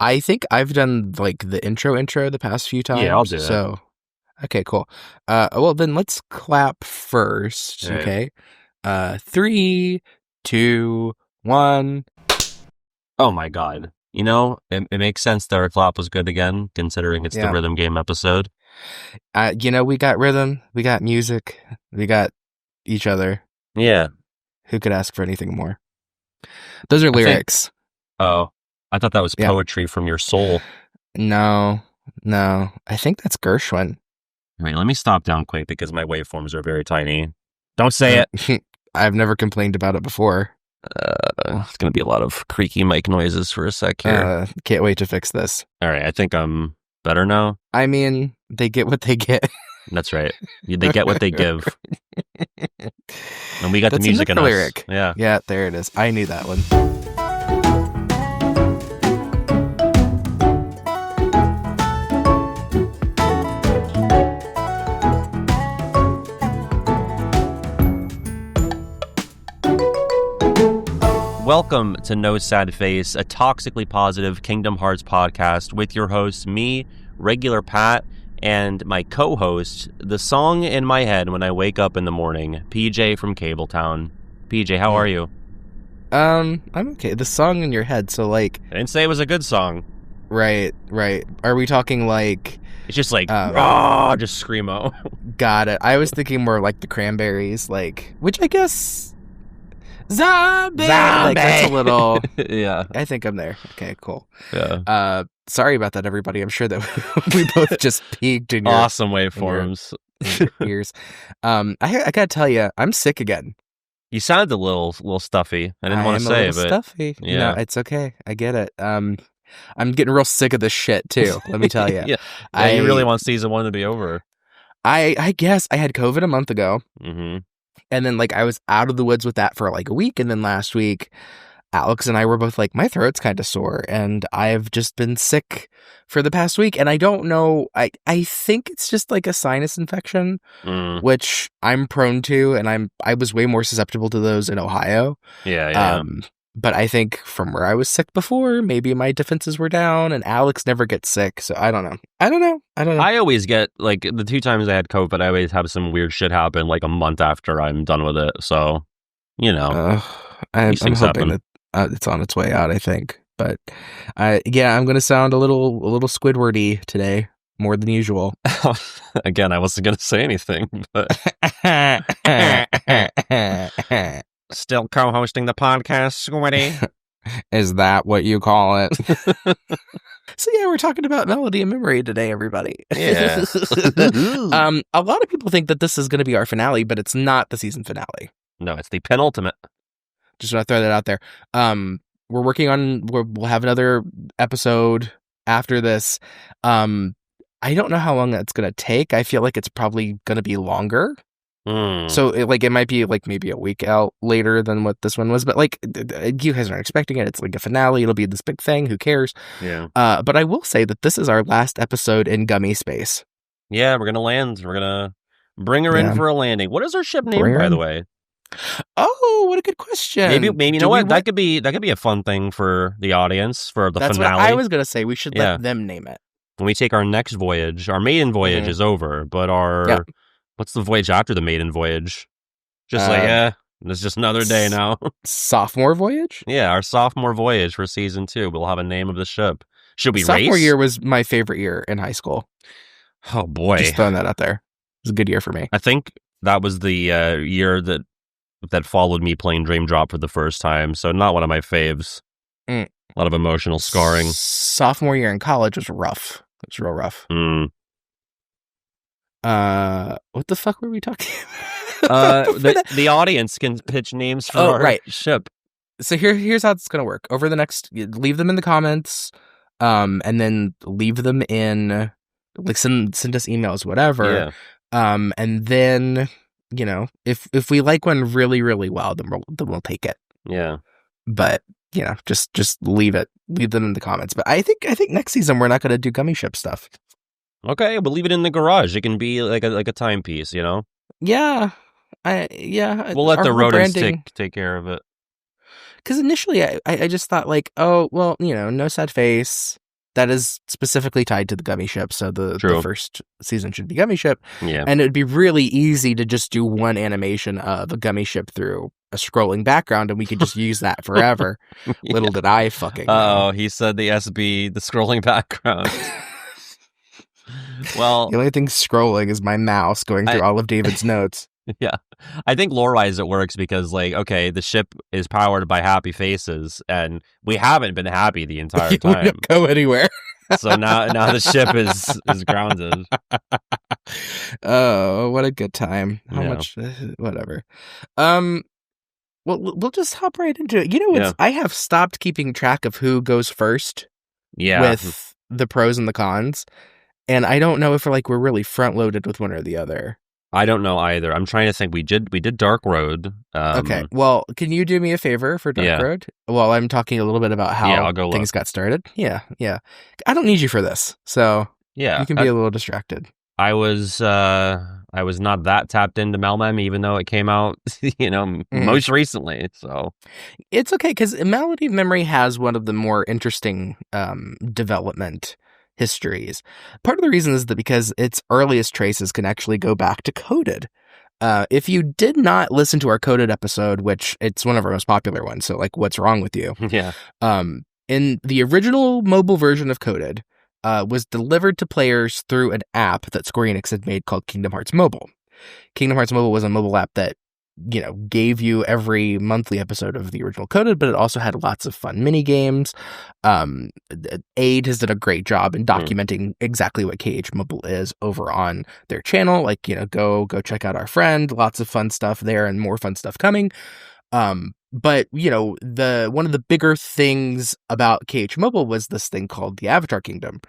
I think I've done like the intro the past few times. Yeah, I'll do that. So, okay, cool. Well then let's clap first. All right. Okay. 3, 2, 1. Oh my God. It makes sense that our clap was good again, considering it's the Yeah. rhythm game episode. We got rhythm, we got music, we got each other. Yeah. Who could ask for anything more? Those are lyrics. I thought that was poetry from your soul. No. I think that's Gershwin. Wait, let me stop down quick because my waveforms are very tiny. Don't say it. I've never complained about it before. It's going to be a lot of creaky mic noises for a sec here. Can't wait to fix this. All right, I think I'm better now. I mean, they get what they get. That's right. They get what they give. And we got the music in us. Lyric. Yeah. Yeah, there it is. I knew that one. Welcome to No Sad Face, a toxically positive Kingdom Hearts podcast with your hosts, me, Regular Pat, and my co-host, the song in my head when I wake up in the morning, PJ from Cabletown. PJ, how are you? I'm okay. The song in your head, so like... I didn't say it was a good song. Right. Are we talking like... It's just like, just screamo. Got it. I was thinking more like the Cranberries, like... Which I guess... Zombie! Like, that's a little... Yeah. I think I'm there. Okay, cool. Yeah. Sorry about that, everybody. I'm sure that we both just peaked in your... Awesome waveforms. In your ears. I gotta tell you, I'm sick again. You sounded a little stuffy. I didn't want to say, but... stuffy. Yeah. No, it's okay. I get it. I'm getting real sick of this shit, too. Let me tell you. Yeah, you really want season 1 to be over. I guess I had COVID a month ago. Mm-hmm. And then, like, I was out of the woods with that for, like, a week. And then last week, Alex and I were both like, my throat's kind of sore. And I've just been sick for the past week. And I don't know. I think it's just, like, a sinus infection, which I'm prone to. And I was way more susceptible to those in Ohio. Yeah. But I think from where I was sick before, maybe my defenses were down. And Alex never gets sick. So I don't know. I always get, like, the 2 times I had COVID, I always have some weird shit happen, like, a month after I'm done with it. So, I'm hoping that it's on its way out, I think. But, I'm going to sound a little Squidward-y today, more than usual. Again, I wasn't going to say anything, but... Still co-hosting the podcast, Squiddy. Is that what you call it? So we're talking about melody and memory today, everybody. Yeah. A lot of people think that this is going to be our finale, but it's not the season finale. No, it's the penultimate. Just want to throw that out there. We're working on. We'll have another episode after this. I don't know how long that's going to take. I feel like it's probably going to be longer. So it might be like maybe a week out later than what this one was, but like you guys aren't expecting it. It's like a finale. It'll be this big thing. Who cares? Yeah. But I will say that this is our last episode in Gummy Space. Yeah, we're gonna land. We're gonna bring her in for a landing. What is our ship name, by the way? Oh, what a good question. Maybe you know what? That could be a fun thing for the audience for the finale. That's what I was gonna say. We should let them name it. When we take our next voyage, our maiden voyage is over, but our what's the voyage after the maiden voyage? Just it's just another day now. Sophomore voyage? Yeah, our sophomore voyage for season 2. We'll have a name of the ship. Should we race? Sophomore year was my favorite year in high school. Oh boy. Just throwing that out there. It was a good year for me. I think that was the year that followed me playing Dream Drop for the first time, so not one of my faves. A lot of emotional scarring. Sophomore year in college was rough. It was real rough. What the fuck were we talking about? The audience can pitch names for our ship. So here's how it's gonna work. Over the next, leave them in the comments, and then leave them in, like send us emails, whatever. Yeah. And then if we like one really really well, then we'll take it. Yeah. But just leave them in the comments. But I think next season we're not gonna do gummy ship stuff. Okay, but leave it in the garage. It can be like a timepiece, Yeah. We'll let the rodents take care of it. Because initially I just thought like, oh, well, no sad face. that is specifically tied to the Gummy Ship. So the True. first season should be Gummy Ship. Yeah. And it'd be really easy to just do one animation of a Gummy Ship through a scrolling background, and we could just use that forever. Yeah. Little did I fucking know. Oh, he said the SB, the scrolling background. Well, The only thing scrolling is my mouse going through all of David's notes. yeah. I think lore-wise it works because, like, okay, the ship is powered by happy faces, and we haven't been happy the entire We time. don't go anywhere. So now the ship is grounded. Oh, what a good time. How Yeah. much whatever. Well, we'll just hop right into it. You know, Yeah. I have stopped keeping track of who goes first Yeah. with the pros and the cons, and I don't know if we're really front loaded with one or the other. I don't know either. I'm trying to think. We did Dark Road. Okay. Well, can you do me a favor for Dark Yeah. Road? Well, I'm talking a little bit about how Yeah, I'll go things look. got started. Yeah. I don't need you for this, so Yeah. you can be a little distracted. I was not that tapped into MelMem, even though it came out, most recently. So It's okay, because Melody of Memory has one of the more interesting development histories. Part of the reason is that because its earliest traces can actually go back to Coded. If you did not listen to our Coded episode, which it's one of our most popular ones, so like, what's wrong with you? yeah, In the original mobile version of Coded, was delivered to players through an app that Square Enix had made called Kingdom Hearts Mobile. Kingdom Hearts Mobile was a mobile app that gave you every monthly episode of the original Coded, but it also had lots of fun mini games. Aid has done a great job in documenting exactly what KH Mobile is over on their channel. Like, go check out our friend. Lots of fun stuff there and more fun stuff coming. But one of the bigger things about KH Mobile was this thing called the Avatar Kingdom,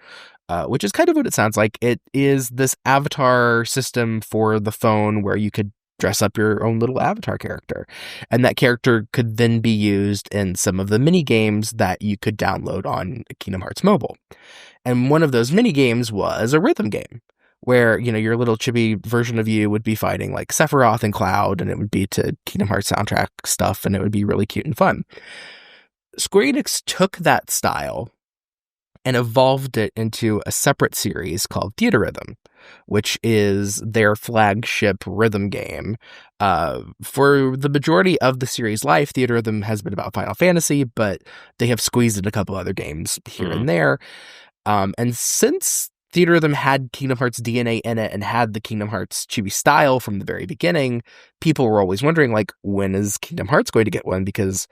which is kind of what it sounds like. It is this avatar system for the phone where you could dress up your own little avatar character. And that character could then be used in some of the mini games that you could download on Kingdom Hearts Mobile. And one of those mini games was a rhythm game where, your little chibi version of you would be fighting like Sephiroth and Cloud, and it would be to Kingdom Hearts soundtrack stuff, and it would be really cute and fun. Square Enix took that style and evolved it into a separate series called Theater Rhythm, which is their flagship rhythm game. For the majority of the series' life, Theater Rhythm has been about Final Fantasy, but they have squeezed in a couple other games here and there. And since Theater Rhythm had Kingdom Hearts DNA in it and had the Kingdom Hearts chibi style from the very beginning, people were always wondering, like, when is Kingdom Hearts going to get one? Because,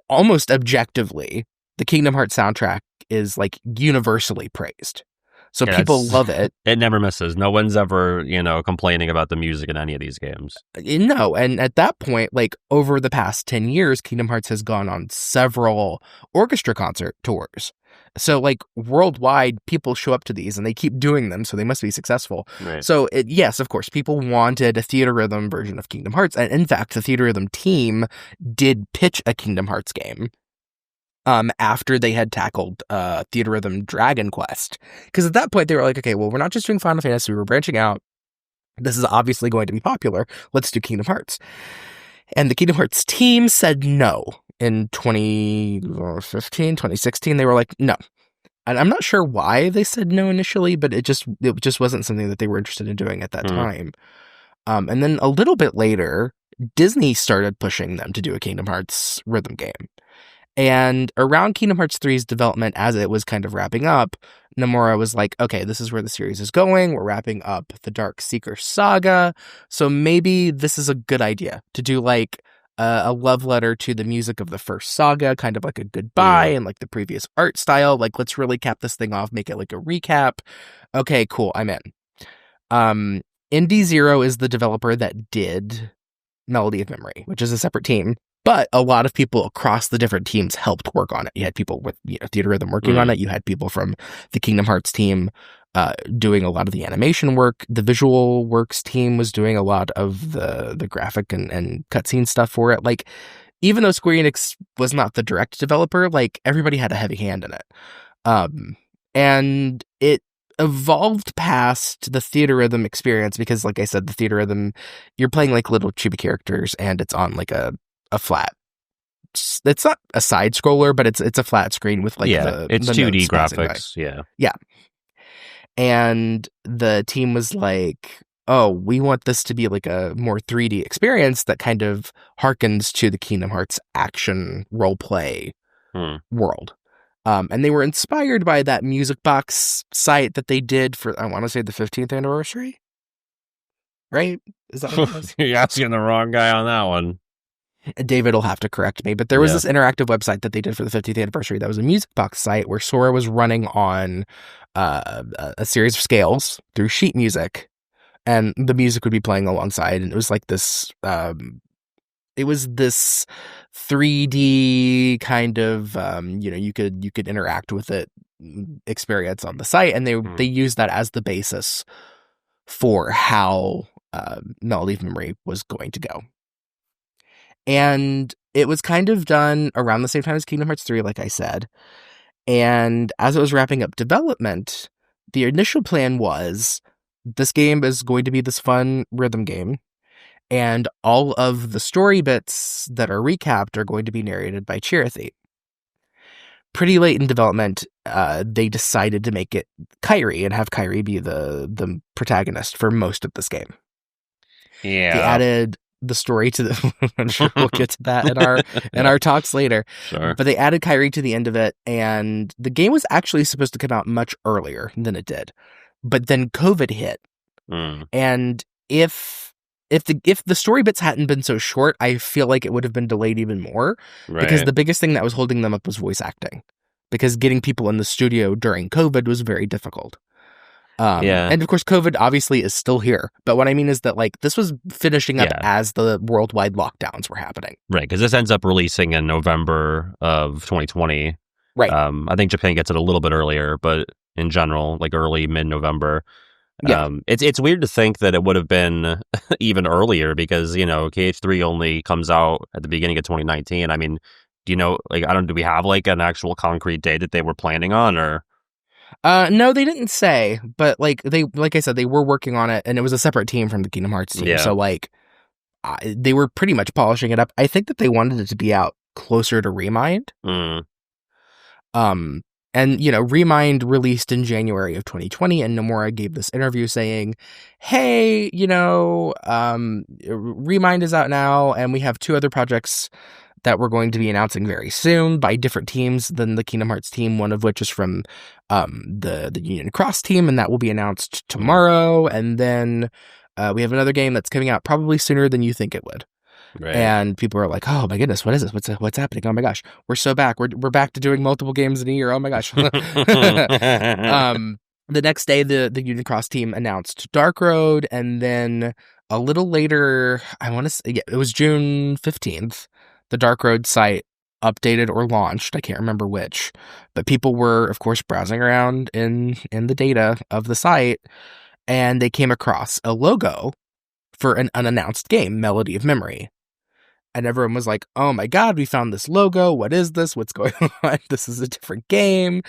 almost objectively, the Kingdom Hearts soundtrack is, like, universally praised. So people love it. It never misses. No one's ever, complaining about the music in any of these games. No, and at that point, like, over the past 10 years, Kingdom Hearts has gone on several orchestra concert tours. So, like, worldwide, people show up to these, and they keep doing them, so they must be successful. Right. So, yes, of course, people wanted a Theater Rhythm version of Kingdom Hearts, and in fact, the Theater Rhythm team did pitch a Kingdom Hearts game after they had tackled Theater Rhythm Dragon Quest. Because at that point, they were like, okay, well, we're not just doing Final Fantasy, we're branching out. This is obviously going to be popular. Let's do Kingdom Hearts. And the Kingdom Hearts team said no. In 2015, 2016, they were like, no. And I'm not sure why they said no initially, but it just wasn't something that they were interested in doing at that time. And then a little bit later, Disney started pushing them to do a Kingdom Hearts rhythm game. And around Kingdom Hearts 3's development, as it was kind of wrapping up, Nomura was like, okay, this is where the series is going. We're wrapping up the Dark Seeker saga. So maybe this is a good idea to do like a love letter to the music of the first saga, kind of like a goodbye and like the previous art style. Like, let's really cap this thing off, make it like a recap. Okay, cool. I'm in. Indie Zero is the developer that did Melody of Memory, which is a separate team. But a lot of people across the different teams helped work on it. You had people with Theater Rhythm working on it. You had people from the Kingdom Hearts team doing a lot of the animation work. The Visual Works team was doing a lot of the graphic and cutscene stuff for it. Like, even though Square Enix was not the direct developer, like, everybody had a heavy hand in it. And it evolved past the Theater Rhythm experience because, like I said, the Theater Rhythm, you're playing like little chibi characters and it's on like a flat it's not a side scroller, but it's a flat screen with like it's the 2D nodes passing by. graphics. Yeah. Yeah. And the team was like, oh, we want this to be like a more 3D experience that kind of harkens to the Kingdom Hearts action role play world. And they were inspired by that music box site that they did for, I want to say, the 15th anniversary. Right? Is that what it was? You're asking the wrong guy on that one. David will have to correct me, but there was this interactive website that they did for the 50th anniversary that was a music box site where Sora was running on a series of scales through sheet music, and the music would be playing alongside, and it was like this it was this 3D kind of you could interact with it experience on the site, and they used that as the basis for how Melody of Memory was going to go. And it was kind of done around the same time as Kingdom Hearts 3, like I said. And as it was wrapping up development, the initial plan was this game is going to be this fun rhythm game, and all of the story bits that are recapped are going to be narrated by Chirithy. Pretty late in development, they decided to make it Kairi and have Kairi be the protagonist for most of this game. Yeah. They added the story to the I'm sure we'll get to that in our talks later. Sure. But they added Kairi to the end of it, and the game was actually supposed to come out much earlier than it did. But then COVID hit. And if the story bits hadn't been so short, I feel like it would have been delayed even more. Right. Because the biggest thing that was holding them up was voice acting. Because getting people in the studio during COVID was very difficult. And of course, COVID obviously is still here. But what I mean is that like this was finishing up as the worldwide lockdowns were happening. Right, because this ends up releasing in November of 2020. Right. I think Japan gets it a little bit earlier, but in general, like early mid-November. Yeah. It's weird to think that it would have been even earlier because, KH3 only comes out at the beginning of 2019. I mean, do you know, like, do we have like an actual concrete date that they were planning on, or? No, they didn't say, but like I said, they were working on it, and it was a separate team from the Kingdom Hearts team. Yeah. So like, they were pretty much polishing it up. I think that they wanted it to be out closer to Remind. And, Remind released in January of 2020, and Nomura gave this interview saying, hey, Remind is out now, and we have 2 other projects that we're going to be announcing very soon by different teams than the Kingdom Hearts team, one of which is from the Union Cross team, and that will be announced tomorrow. And then we have another game that's coming out probably sooner than you think it would. Right. And people are like, oh my goodness, what is this? What's happening? Oh my gosh, we're so back. We're back to doing multiple games in a year. Oh my gosh. The next day, the Union Cross team announced Dark Road, and then a little later, I want to say, it was June 15th, the Dark Road site updated or launched. I can't remember which, but people were, of course, browsing around in the data of the site, and they came across a logo for an unannounced game, Melody of Memory. And everyone was like, oh my god, we found this logo. What is this? What's going on? This is a different game.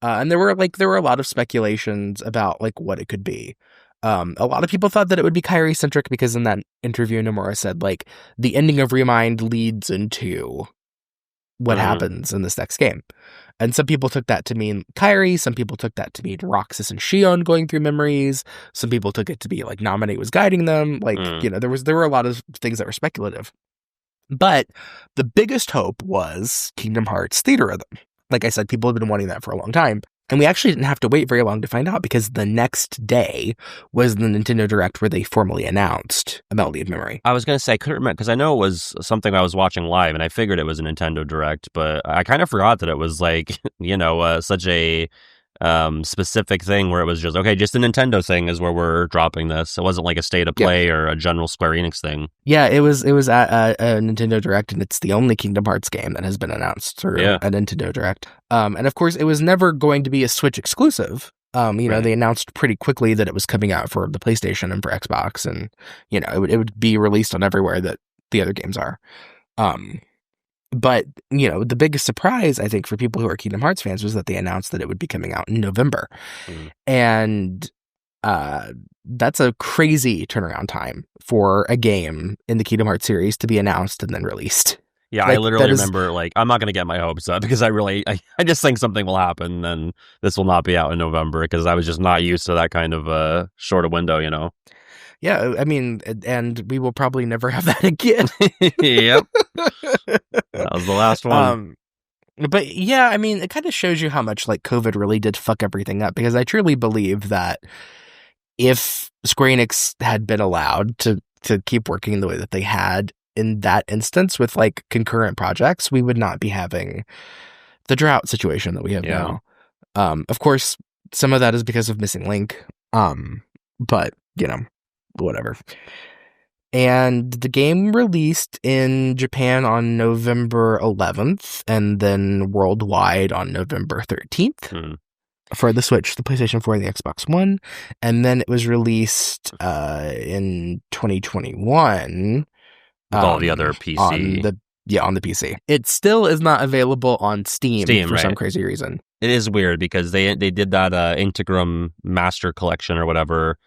And there were a lot of speculations about like what it could be. A lot of people thought that it would be Kairi centric because in that interview, Nomura said like the ending of Remind leads into what happens in this next game. And some people took that to mean Kairi. Some people took that to mean Roxas and Shion going through memories. Some people took it to be like Naminé was guiding them. Like, there were a lot of things that were speculative. But the biggest hope was Kingdom Hearts Theater Rhythm. Like I said, people have been wanting that for a long time. And we actually didn't have to wait very long to find out because the next day was the Nintendo Direct where they formally announced A Melody of Memory. I was going to say, I couldn't remember because I know it was something I was watching live and I figured it was a Nintendo Direct, but I kind of forgot that it was like, such a specific thing where it was just, okay, just a Nintendo thing is where we're dropping this. It wasn't like a state of play or a general Square Enix thing. Yeah, it was at a Nintendo Direct, and it's the only Kingdom Hearts game that has been announced through a Nintendo Direct. And of course, it was never going to be a Switch exclusive. They announced pretty quickly that it was coming out for the PlayStation and for Xbox, and it would be released on everywhere that the other games are. But, the biggest surprise, I think, for people who are Kingdom Hearts fans was that they announced that it would be coming out in November. And that's a crazy turnaround time for a game in the Kingdom Hearts series to be announced and then released. Yeah, I Like literally that is remember, like, I'm not going to get my hopes up because I just think something will happen and this will not be out in November because I was just not used to that kind of short a window, you know? yeah. I mean, and we will probably never have that again. Yep. That was the last one. um, but yeah, I mean, it kind of shows you how much like COVID really did fuck everything up because I truly believe that if Square Enix had been allowed to keep working the way that they had in that instance with like concurrent projects, we would not be having the drought situation that we have Yeah. now. Of course, some of that is because of Missing Link. But you know, whatever. And the game released in Japan on November 11th and then worldwide on November 13th. For the Switch, the PlayStation 4, and the Xbox One, and then it was released in 2021 With all the other PC. on the PC. It still is not available on Steam for some right. crazy reason. It is weird because they did that Integrum Master Collection or whatever,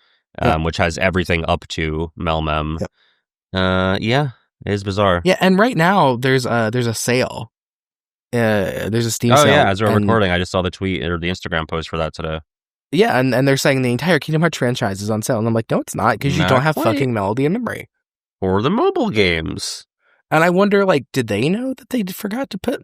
which has everything up to MelMem. Yep. Yeah, it is bizarre. Yeah, and right now there's a sale. There's a Steam sale. Oh yeah, as we're recording, I just saw the tweet or the Instagram post for that today. Yeah, and they're saying the entire Kingdom Hearts franchise is on sale, and I'm like, no, it's not, because you don't have fucking Melody and Memory. Or the mobile games. And I wonder, like, did they know that they forgot to put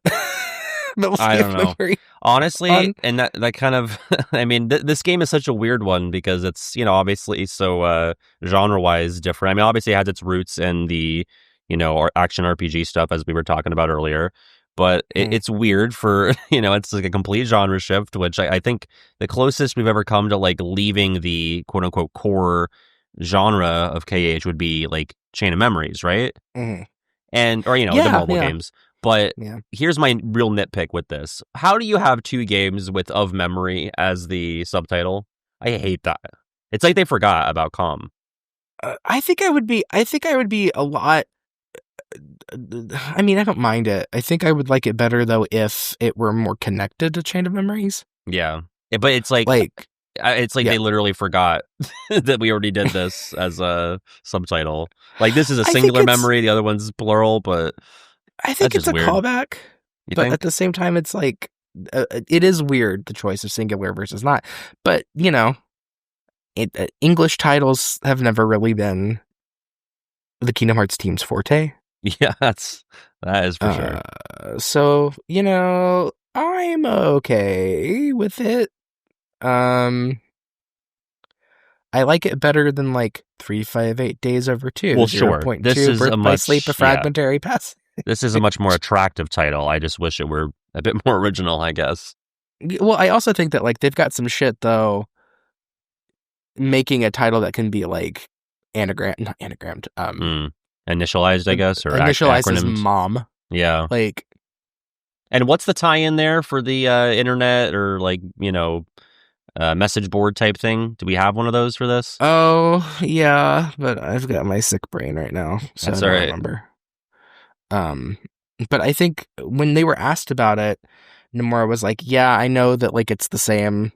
Melody I don't and know. Memory Honestly, on? And that kind of, I mean, this game is such a weird one because it's, you know, obviously so genre-wise different. I mean, obviously it has its roots in the, you know, action RPG stuff, as we were talking about earlier. But it's weird for, you know, it's like a complete genre shift, which I think the closest we've ever come to like leaving the quote unquote core genre of KH would be like Chain of Memories, right? And, or, you know, the mobile games. But here's my real nitpick with this. How do you have two games with Of Memory as the subtitle? I hate that. It's like they forgot about COM. I think I would be a lot. I mean, I don't mind it. I think I would like it better though if it were more connected to Chain of Memories. Yeah, but it's like they literally forgot that we already did this as a subtitle. Like this is a singular memory, the other one's plural, but I think it's a weird. callback. But at the same time, it's like it is weird, the choice of singular versus not. But you know, English titles have never really been the Kingdom Hearts team's forte. Yeah, that is for sure. So, you know, I'm okay with it. I like it better than like 358 Days Over 2. Well, sure. 0.2 This is Birth by Sleep, a fragmentary pass. This is a much more attractive title. I just wish it were a bit more original, I guess. Well, I also think that like they've got some shit though, making a title that can be like not anagrammed. Initialized, I guess, or initialized acronymed. as mom. Yeah. Like, and what's the tie-in there for the internet or like, you know, message board type thing? Do we have one of those for this? Oh yeah, but I've got my sick brain right now, so That's I don't all right. remember. But I think when they were asked about it, Nomura was like, "Yeah, I know that like it's the same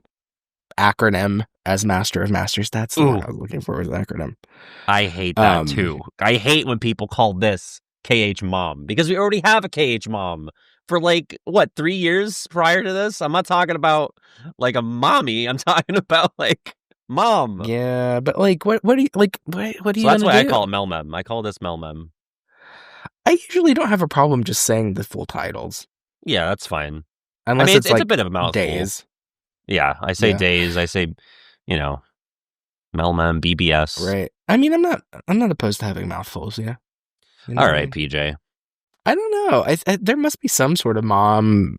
acronym as Master of Masters." That's the one I was looking for, was the acronym. I hate that too. I hate when people call this KH Mom because we already have a KH Mom for like what 3 years prior to this. I'm not talking about like a mommy. I'm talking about like mom. Yeah, but like what do you like? What do you? So that's why do? I call it MelMem. I call this MelMem. I usually don't have a problem just saying the full titles. Yeah, that's fine. Unless it's like a bit of a mouthful. Days. Yeah, I say Days. I say, you know, MelMem, BBS. Right. I mean, I'm not opposed to having mouthfuls. Yeah. You know all right, PJ. I don't know. I there must be some sort of mom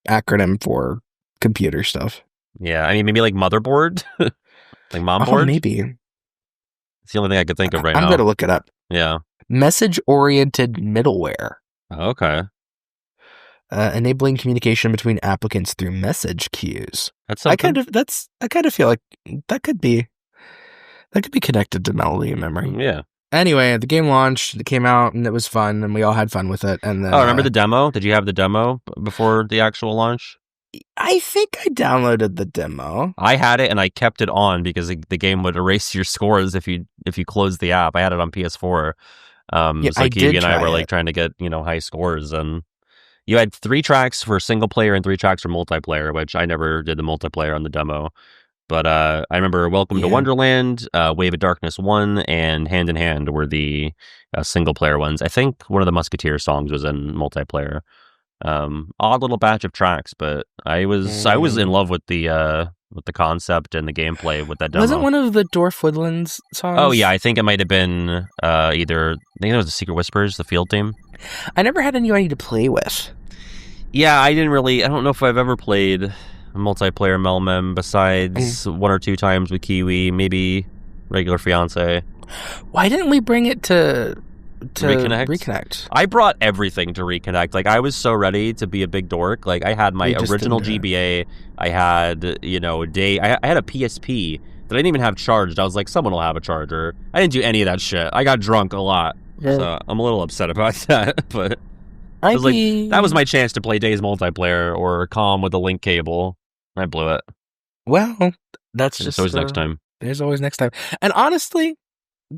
acronym for computer stuff. Yeah, I mean, maybe like motherboard, like mom board. Maybe. It's the only thing I could think of right now. I'm going to look it up. Yeah. Message-oriented middleware. Okay. Enabling communication between applicants through message queues. That's something. I kind of feel like that could be connected to Melody and Memory. Yeah. Anyway, the game launched, it came out, and it was fun, and we all had fun with it. And then, remember the demo? Did you have the demo before the actual launch? I think I downloaded the demo. I had it, and I kept it on because the game would erase your scores if you closed the app. I had it on PS4. Yeah, So I Kiwi did and I try were like it. trying to get, high scores, and you had 3 tracks for single player and 3 tracks for multiplayer, which I never did the multiplayer on the demo. But I remember Welcome to Yeah. Wonderland, Wave of Darkness 1, and Hand in Hand were the single player ones. I think one of the Musketeer songs was in multiplayer. Odd little batch of tracks, but I was in Mm. love with the concept and the gameplay with that Was it demo. one of the Dwarf Woodlands Oh yeah, songs? I think it might have been either, I think it was the Secret Whispers, the field team. I never had anybody to play with. Yeah, I don't know if I've ever played a multiplayer MelMem Mm. besides 1 or 2 times with Kiwi, maybe regular fiance. Why didn't we bring it to Reconnect. Reconnect? I brought everything to Reconnect. Like, I was so ready to be a big dork. Like, I had my We just original didn't do it. GBA. I had, I had a PSP that I didn't even have charged. I was like, someone will have a charger. I didn't do any of that shit. I got drunk a lot. So I'm a little upset about that. But it I'd was like, be that was my chance to play Days multiplayer or Calm with a link cable. I blew it. well. That's It's just always next time. there's always next time. And honestly,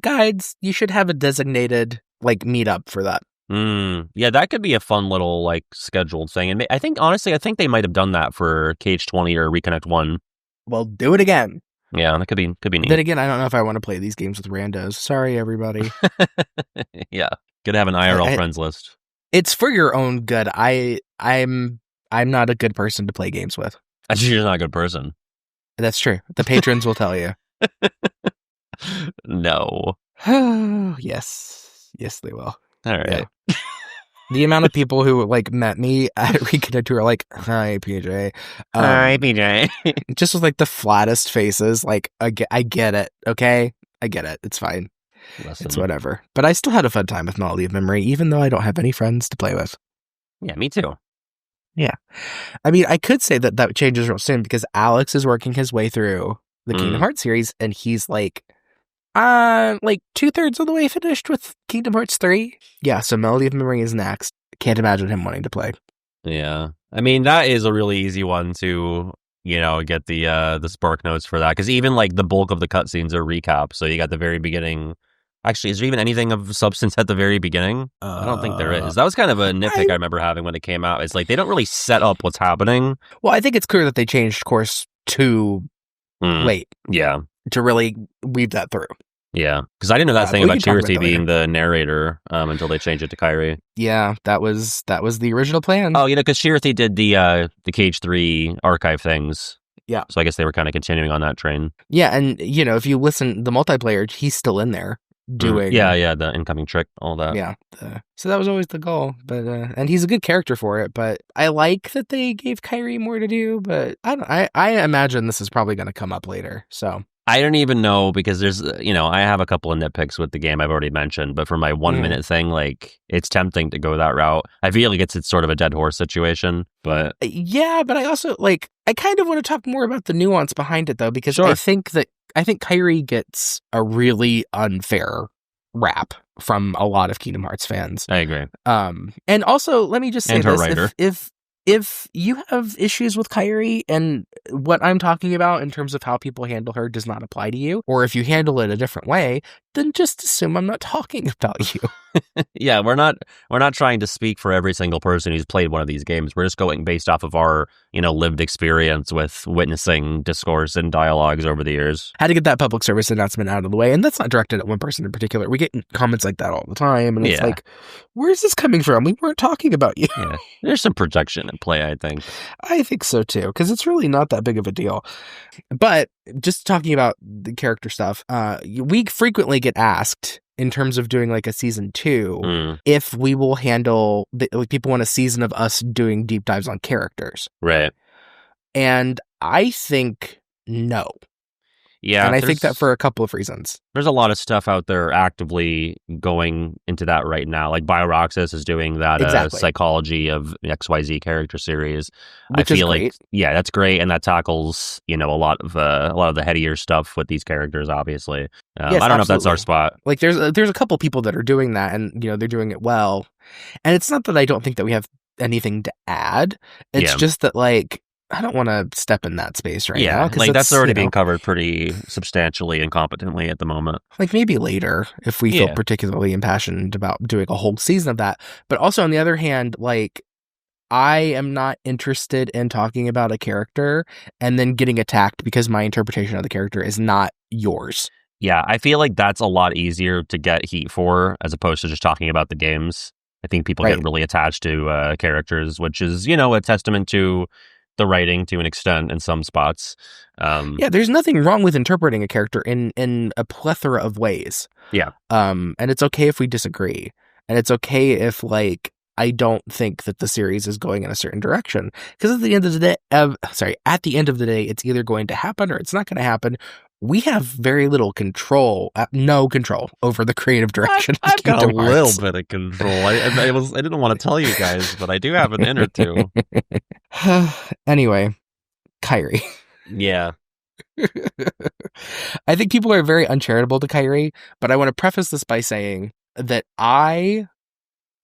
guides, you should have a designated like meetup for that. Yeah, that could be a fun little like scheduled thing. And honestly, I think they might have done that for KH20 or Reconnect 1. Well, do it again. Yeah, that could be neat. Then again, I don't know if I want to play these games with randos. Sorry, everybody. Yeah, good to have an IRL I- friends list. It's for your own good. I'm not a good person to play games with. Actually, you're not a good person. That's true. The patrons will tell you. No. Yes, they will. All right. Yeah. The amount of people who like met me at Reconnect who are like, "Hi, PJ," Hi, PJ. just with like the flattest faces. Like, I get it. Okay, I get it. It's fine. Listen. It's whatever. But I still had a fun time with Melody of Memory, even though I don't have any friends to play with. Yeah, me too. Yeah. I mean, I could say that changes real soon because Alex is working his way through the Kingdom Hearts series, and he's like 2/3 of the way finished with Kingdom Hearts 3. Yeah, so Melody of Memory is next. Can't imagine him wanting to play. Yeah. I mean, that is a really easy one to, get the spark notes for that. Because even like the bulk of the cutscenes are recap. So you got the very beginning. Actually, is there even anything of substance at the very beginning? I don't think there is. That was kind of a nitpick I remember having when it came out. It's like they don't really set up what's happening. Well, I think it's clear that they changed course too late. Yeah. To really weave that through. Yeah. Because I didn't know that thing we about can talk about Chirity that being later. the narrator until they changed it to Kairi. Yeah, that was the original plan. Oh, because Chirity did the KH3 archive things. Yeah. So I guess they were kind of continuing on that train. Yeah, and if you listen, the multiplayer, he's still in there doing. Yeah, the incoming trick, all that. Yeah. So that was always the goal, but and he's a good character for it. But I like that they gave Kairi more to do. But I imagine this is probably going to come up later. So I don't even know because there's, I have a couple of nitpicks with the game I've already mentioned, but for my 1 minute thing, like it's tempting to go that route. I feel like it's sort of a dead horse situation, but yeah, but I also I kind of want to talk more about the nuance behind it though, because Sure. I think Kairi gets a really unfair rap from a lot of Kingdom Hearts fans. I agree. And also let me just say And her this: writer. if you have issues with Kairi and what I'm talking about in terms of how people handle her does not apply to you, or if you handle it a different way, then just assume I'm not talking about you. Yeah, we're not trying to speak for every single person who's played one of these games. We're just going based off of our, lived experience with witnessing discourse and dialogues over the years. Had to get that public service announcement out of the way, and that's not directed at one person in particular. We get comments like that all the time, and it's like, where's this coming from? We weren't talking about you. Yeah. There's some projection in play, I think. I think so too, because it's really not that big of a deal. But just talking about the character stuff, we frequently get asked in terms of doing like a season 2 if we will handle people want a season of us doing deep dives on characters, right? And I think no. Yeah, and I think that for a couple of reasons. There's a lot of stuff out there actively going into that right now. Like BioRoxas is doing that psychology of XYZ character series. Which I feel is great. like, yeah, that's great, and that tackles a lot of the headier stuff with these characters. Obviously, Yes, I don't know if that's our spot. Like there's a couple people that are doing that, and they're doing it well. And it's not that I don't think that we have anything to add. It's just that I don't want to step in that space right now Yeah, because like that's it's, already being covered pretty substantially and competently at the moment. like maybe later if we feel Yeah. particularly impassioned about doing a whole season of that. But also on the other hand, like I am not interested in talking about a character and then getting attacked because my interpretation of the character is not yours. Yeah, I feel like that's a lot easier to get heat for as opposed to just talking about the games. I think people get Right. really attached to characters, which is, you know, a testament to the writing to an extent in some spots. Yeah, there's nothing wrong with interpreting a character in a plethora of ways. Yeah. And it's okay if we disagree. And it's okay if, like, I don't think that the series is going in a certain direction. Because at the end of the day, at the end of the day, it's either going to happen or it's not going to happen. We have very little control, no control over the creative direction of I've got a Kingdom little Hearts. bit of control. I didn't want to tell you guys, but I do have an in or two. Anyway, Kairi. Yeah. I think people are very uncharitable to Kairi, but I want to preface this by saying that I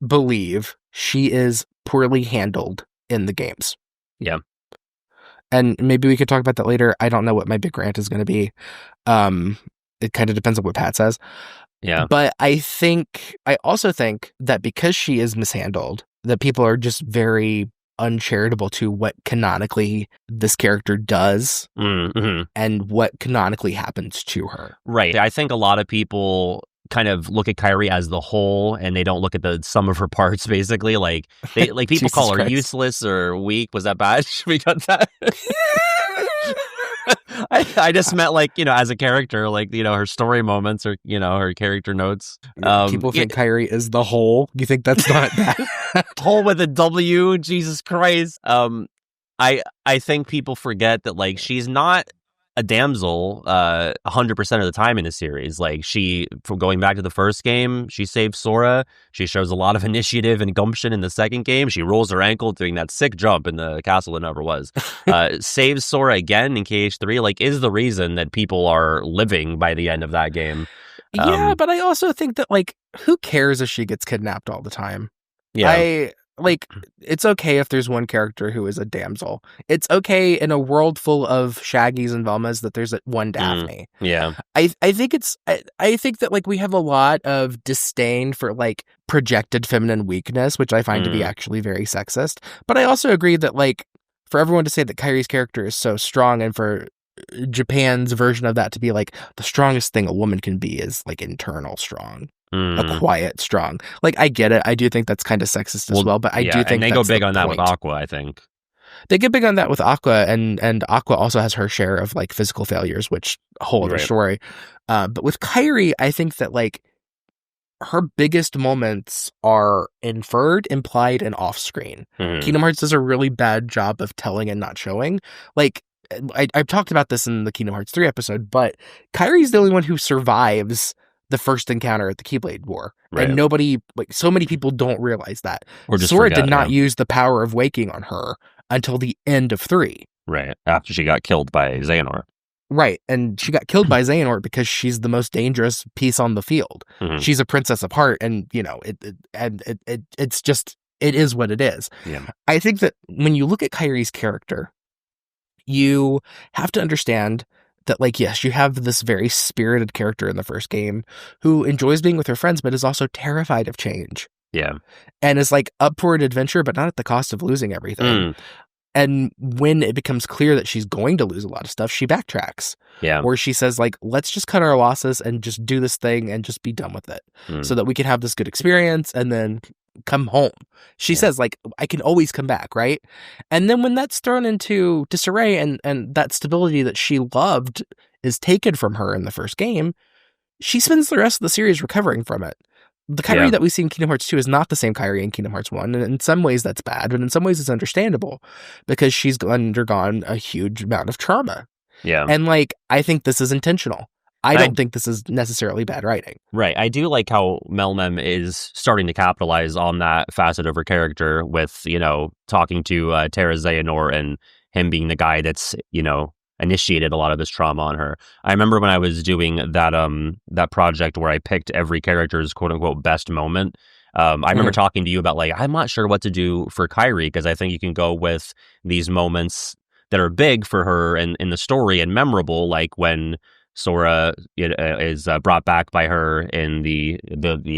believe she is poorly handled in the games. Yeah. And maybe we could talk about that later. I don't know what my big rant is going to be. It kind of depends on what Pat says. Yeah. But I also think that because she is mishandled, that people are just very uncharitable to what canonically this character does and what canonically happens to her. Right. I think a lot of people kind of look at Kairi as the whole and they don't look at the sum of her parts, basically. Like people call her useless or weak. Was that bad? Should we cut that? I just meant, like, you know, as a character, like, you know, her story moments or, you know, her character notes. People think Kairi is the whole. You think that's not bad? Whole with a W, Jesus Christ. I think people forget that, like, she's not a damsel 100% of the time in the series. Like, from going back to the first game, she saved Sora. She shows a lot of initiative and gumption in the second game. She rolls her ankle doing that sick jump in the castle that never was. Saves Sora again in KH3, like, is the reason that people are living by the end of that game. Yeah, but I also think that, like, who cares if she gets kidnapped all the time? Yeah. It's okay if there's one character who is a damsel. It's okay in a world full of Shaggys and Velmas that there's one Daphne. Yeah. I think that, like, we have a lot of disdain for, like, projected feminine weakness, which I find to be actually very sexist. But I also agree that, like, for everyone to say that Kairi's character is so strong and for Japan's version of that to be like the strongest thing a woman can be is, like, internal strong. A quiet, strong. Like, I get it. I do think that's kind of sexist as well, but I do think and they go big the on that point. with Aqua, I think. They get big on that with Aqua, and Aqua also has her share of, like, physical failures, which a whole other story. But with Kairi, I think that, like, her biggest moments are inferred, implied, and off-screen. Kingdom Hearts does a really bad job of telling and not showing. Like, I've talked about this in the Kingdom Hearts 3 episode, but Kairi's the only one who survives the first encounter at the Keyblade War. Right. And nobody, like, so many people don't realize that. Or just Sora forget, did not use the power of waking on her until the end of 3. Right. After she got killed by Xehanort. Right. And she got killed by Xehanort because she's the most dangerous piece on the field. She's a princess of heart, and, you know, it's just, it is what it is. Yeah. I think that when you look at Kairi's character, you have to understand that, like, yes, you have this very spirited character in the first game who enjoys being with her friends, but is also terrified of change. Yeah. And is, like, up for an adventure, but not at the cost of losing everything. And when it becomes clear that she's going to lose a lot of stuff, she backtracks. Yeah. Or she says, like, let's just cut our losses and just do this thing and just be done with it so that we can have this good experience and then come home. She says, like, I can always come back, right? And then when that's thrown into disarray and that stability that she loved is taken from her in the first game, she spends the rest of the series recovering from it. The Kairi that we see in Kingdom Hearts 2 is not the same Kairi in Kingdom Hearts 1, and in some ways that's bad, but in some ways it's understandable because she's undergone a huge amount of trauma. Yeah. And, like, I think this is intentional. I don't think this is necessarily bad writing. Right. I do like how MelMem is starting to capitalize on that facet of her character with, you know, talking to Terra Xehanort and him being the guy that's, you know, initiated a lot of this trauma on her. I remember when I was doing that project where I picked every character's quote unquote best moment. I remember talking to you about, like, I'm not sure what to do for Kairi because I think you can go with these moments that are big for her in the story and memorable, like when Sora is brought back by her in the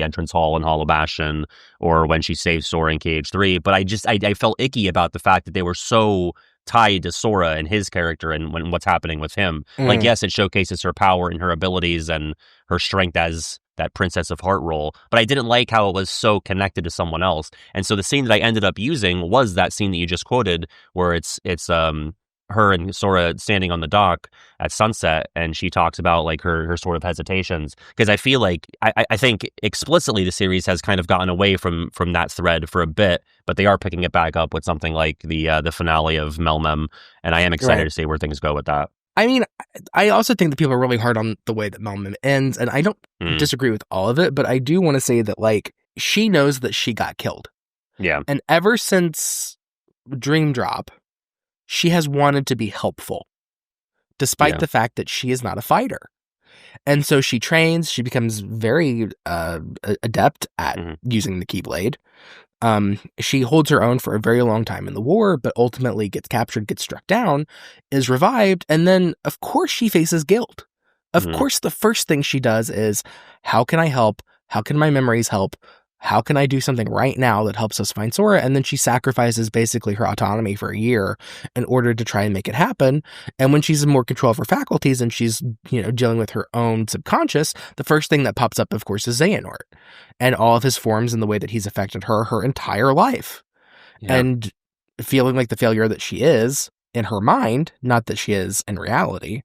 entrance hall in Hollow Bastion, or when she saves Sora in KH3. But I felt icky about the fact that they were so tied to Sora and his character and what's happening with him. Like, Mm, yes, it showcases her power and her abilities and her strength as that Princess of Heart role, but I didn't like how it was so connected to someone else. And so the scene that I ended up using was that scene that you just quoted, where it's her and Sora standing on the dock at sunset, and she talks about like her sort of hesitations, because I feel like I think explicitly the series has kind of gotten away from that thread for a bit, but they are picking it back up with something like the finale of MelMem, and I am excited right. to see where things go with that. I mean, I also think that people are really hard on the way that MelMem ends, and I don't Mm, disagree with all of it, but I do want to say that, like, she knows that she got killed. yeah. And ever since Dream Drop, she has wanted to be helpful, despite Yeah. the fact that she is not a fighter. And so she trains, she becomes very adept at Hmm. using the Keyblade. She holds her own for a very long time in the war, but ultimately gets captured, gets struck down, is revived, and then, of course, she faces guilt. Of Hmm. course, the first thing she does is, how can I help? How can my memories help? How can I do something right now that helps us find Sora? And then she sacrifices basically her autonomy for a year in order to try and make it happen. And when she's in more control of her faculties and she's, dealing with her own subconscious, the first thing that pops up, of course, is Xehanort and all of his forms and the way that he's affected her entire life. Yeah. And feeling like the failure that she is in her mind, not that she is in reality,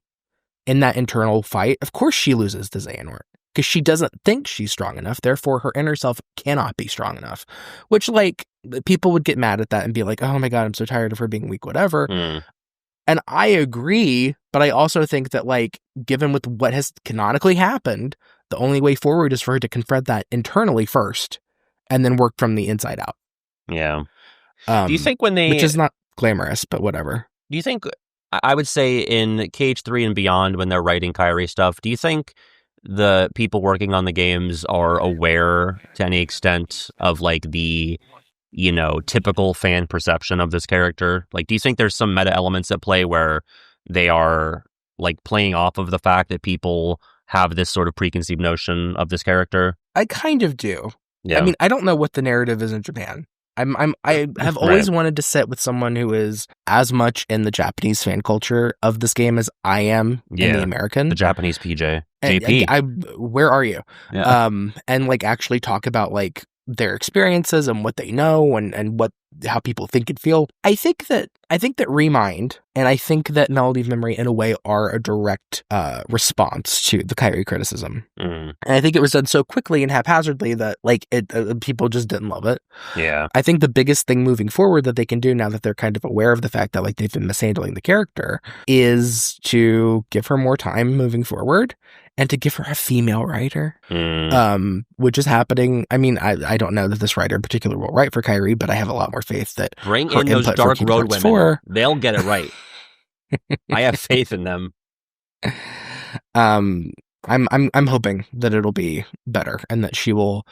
in that internal fight, of course she loses to Xehanort because she doesn't think she's strong enough. Therefore, her inner self cannot be strong enough, which, like, people would get mad at that and be like, oh my God, I'm so tired of her being weak, whatever. Mm, And I agree, but I also think that, like, given with what has canonically happened, the only way forward is for her to confront that internally first and then work from the inside out. yeah. Do you think when Which they is not glamorous, but whatever. Do you think, I would say in KH3 and beyond, when they're writing Kairi stuff, do you think the people working on the games are aware to any extent of like the, typical fan perception of this character? Like, do you think there's some meta elements at play where they are like playing off of the fact that people have this sort of preconceived notion of this character? I kind of do. I Yeah. mean, I don't know what the narrative is in Japan. I have Right. always wanted to sit with someone who is as much in the Japanese fan culture of this game as I am in the Yeah. American. The Japanese PJ. And JP. where are you? Yeah. And like actually talk about like their experiences and what they know and how people think it feel. I think that Remind and I think that Melody of Memory in a way are a direct response to the Kairi criticism. Mm, And I think it was done so quickly and haphazardly that like people just didn't love it. yeah. I think the biggest thing moving forward that they can do now that they're kind of aware of the fact that like they've been mishandling the character is to give her more time moving forward and to give her a female writer, Mm. which is happening. I mean, I don't know that this writer in particular will write for Kairi, but I have a lot more faith that Bring her in those input for Dark Kingdom Road Hearts women. 4, They'll get it right. I have faith in them. I'm hoping that it'll be better and that she will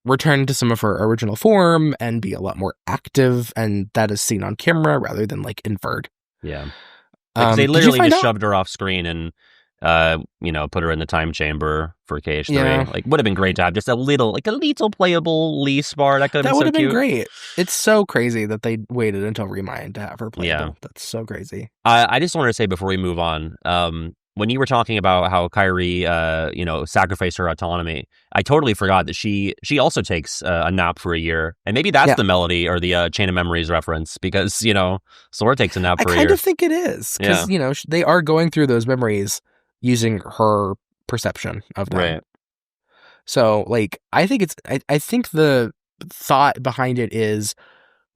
return to some of her original form and be a lot more active, and that is seen on camera rather than like inferred. Yeah. Like, they Did you literally find just out? shoved her off screen and, put her in the time chamber for KH3. Yeah, Like, would have been great to have just a little playable Lee Spar. That could have that been would so have been cute. great. It's so crazy that they waited until Remind to have her Yeah. playable. That's so crazy. I just wanted to say before we move on, when you were talking about how Kairi, sacrificed her autonomy, I totally forgot that she also takes a nap for a year, and maybe that's Yeah, the Melody or the Chain of Memories reference, because Sora takes a nap I for a kind year. of think it is Yeah, because they are going through those memories using her perception of them. right. So, like, I think the thought behind it is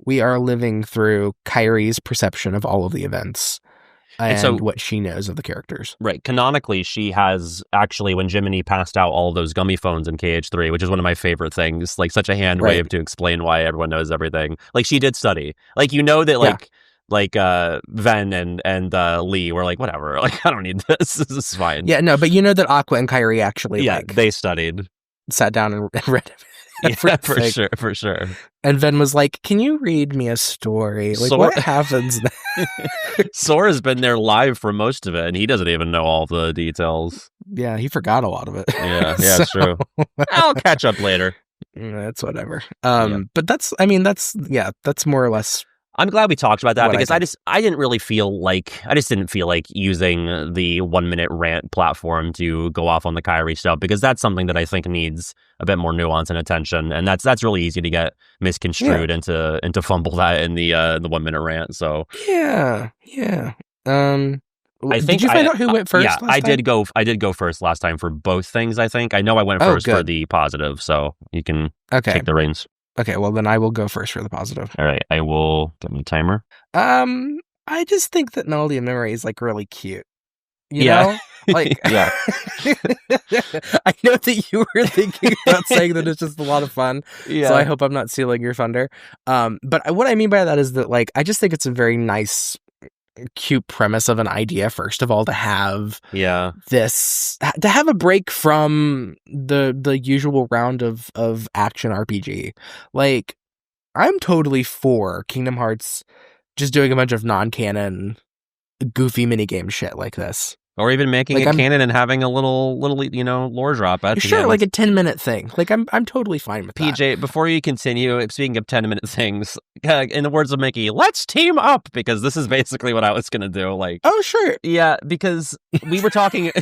we are living through Kairi's perception of all of the events And and so, what she knows of the characters. right, canonically, she has actually, when Jiminy passed out all of those gummy phones in KH3, which is one of my favorite things, like such a hand Right. wave to explain why everyone knows everything. Like, she did study. Like, that, Yeah. Ven and Lee were like, whatever, like, I don't need this. This is fine. Yeah, no, but you know that Aqua and Kairi actually, Yeah, like, they studied. sat down and read Yeah, everything. for sure. And Ven was like, "Can you read me a story? Like, what happens?" Sora's been there live for most of it, and he doesn't even know all the details. Yeah, he forgot a lot of it. Yeah, it's true. I'll catch up later. That's whatever. But that's more or less. I'm glad we talked about that because I just didn't feel like using the 1 minute rant platform to go off on the Kairi stuff, because that's something that I think needs a bit more nuance and attention, and that's really easy to get misconstrued and to fumble that in the 1 minute rant. So yeah. I think did you find out who went first? Yeah, I did go first last time for both things. I think I know I went first for the positive, so you can take the reins. Okay, well then I will go first for the positive. All right, I will get my timer. I just think that Melody of Memory is like really cute. You know? Like, yeah. I know that you were thinking about saying that it's just a lot of fun. Yeah. So I hope I'm not stealing your thunder. But what I mean by that is that, like, I just think it's a very nice, cute premise of an idea, first of all, to have a break from the usual round of action RPG. Like, I'm totally for Kingdom Hearts just doing a bunch of non-canon goofy minigame shit like this. Or even making it canon and having a little lore drop at the end. Like a 10-minute thing. Like, I'm totally fine with that. PJ, before you continue, speaking of 10-minute things, in the words of Mickey, let's team up, because this is basically what I was going to do. Like, oh, sure. Yeah, because we were talking, a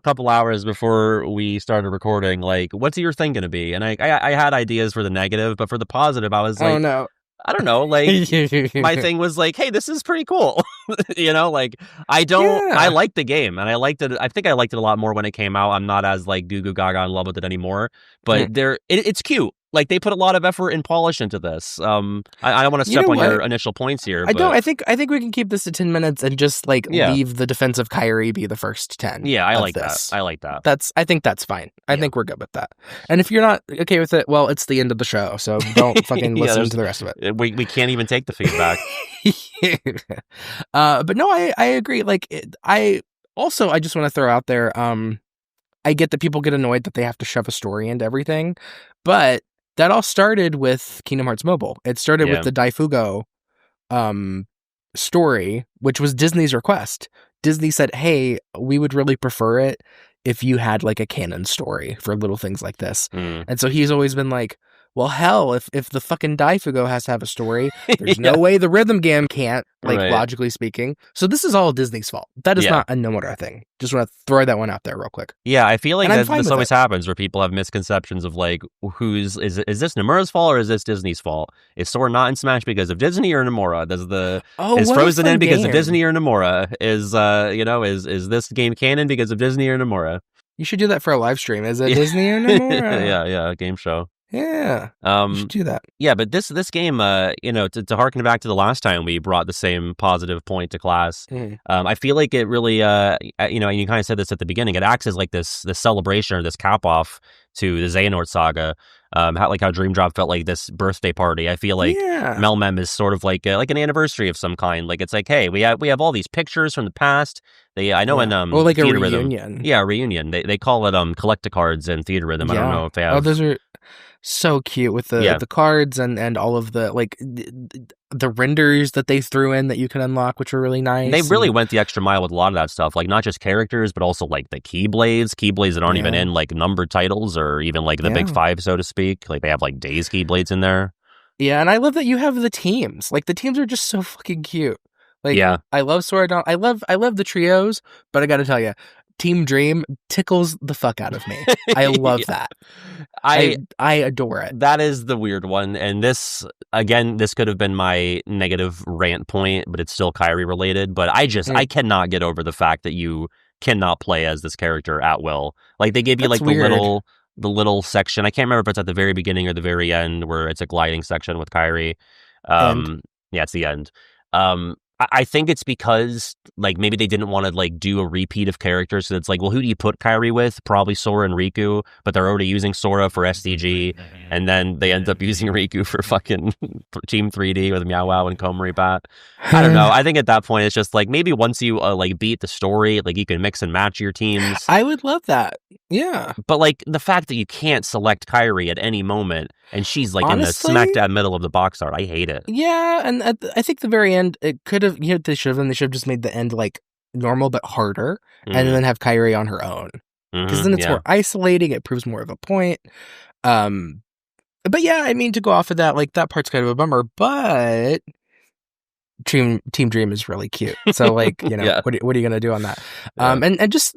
couple hours before we started recording, like, what's your thing going to be? And I had ideas for the negative, but for the positive, I was like, oh, no. I don't know, like, my thing was like, hey, this is pretty cool. Like, I like the game, and I liked it. I think I liked it a lot more when it came out. I'm not as, like, goo goo gaga in love with it anymore, but it's cute. Like, they put a lot of effort and polish into this. I don't want to step on your initial points here. I don't. I think we can keep this to 10 minutes and just leave the defense of Kairi be the first 10. Yeah, I like that. I like that. I think that's fine. I think we're good with that. And if you're not okay with it, well, it's the end of the show, so don't fucking listen to the rest of it. We can't even take the feedback. But no, I agree. Like, I just want to throw out there. I get that people get annoyed that they have to shove a story into everything, but that all started with Kingdom Hearts Mobile. It started with the Daifugo story, which was Disney's request. Disney said, hey, we would really prefer it if you had like a canon story for little things like this. And so he's always been like, well, hell, if the fucking Daifugo has to have a story, there's no way the Rhythm Game can't, logically speaking. So this is all Disney's fault. That is not a Nomura thing. Just want to throw that one out there real quick. Yeah, I feel like this always happens where people have misconceptions of like, is this Nomura's fault or is this Disney's fault? Is Sora not in Smash because of Disney or Nomura? Is Frozen in because of Disney or Nomura? Is this game canon because of Disney or Nomura? You should do that for a live stream. Is it Disney or Nomura? Yeah, a game show. Yeah, you should do that. Yeah, but this game, to harken back to the last time we brought the same positive point to class, I feel like it really, and you kind of said this at the beginning, it acts as like this celebration or this cap off to the Xehanort saga. How Dream Drop felt like this birthday party. I feel like MelMem is sort of like an anniversary of some kind. Like, it's like, hey, we have all these pictures from the past. I know in like a Theater reunion. Rhythm, reunion. They call it collect-a-cards in Theater Rhythm. I don't know if they have. Oh, those are so cute with the cards and all of the the renders that they threw in that you can unlock, which were really nice. They really went the extra mile with a lot of that stuff, like not just characters, but also like the keyblades that aren't even in like numbered titles or even like the big five, so to speak. Like they have like Days keyblades in there. Yeah, and I love that you have the teams. Like the teams are just so fucking cute. Like I love Sora. I love the trios, but I got to tell you, Team Dream tickles the fuck out of me. I love that. I adore it. That is the weird one. And this could have been my negative rant point, but it's still Kairi related. But I cannot get over the fact that you cannot play as this character at will. Like they give you like the little section. I can't remember if it's at the very beginning or the very end where it's a gliding section with Kairi. Yeah, it's the end. I think it's because like maybe they didn't want to like do a repeat of characters. So it's like, well, who do you put Kairi with? Probably Sora and Riku, but they're already using Sora for SDG, and then they end up using Riku for fucking Team 3D with Meow Wow and Komori Bat. I don't know. I think at that point it's just like maybe once you like beat the story, like you can mix and match your teams. I would love that. Yeah. But like the fact that you can't select Kairi at any moment and she's like in the smack Honestly, dab middle of the box art, I hate it. yeah, and I think the very end, it could have, they should have just made the end like normal but harder, and Mm, then have Kairi on her own, because then it's yeah. more isolating. It proves more of a point. Um, but yeah, I mean, to go off of that, like that part's kind of a bummer, but Team Dream is really cute. So like, Yeah. what are you gonna do on that? Yeah. And just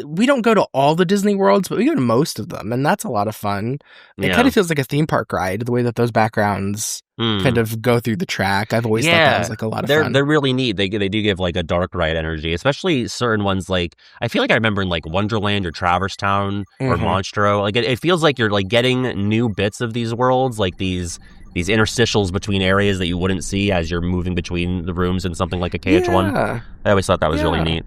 we don't go to all the Disney worlds, but we go to most of them, and that's a lot of fun. It kind Yeah. of feels like a theme park ride, the way that those backgrounds kind of go through the track. I've always thought that was like a lot of fun. They're really neat. They do give like a dark ride energy, especially certain ones. Like I feel like I remember in like Wonderland or Traverse Town or Mhm. Monstro. Like it feels like you're like getting new bits of these worlds, like these interstitials between areas that you wouldn't see as you're moving between the rooms in something like a KH1. Yeah, I always thought that was really yeah. neat.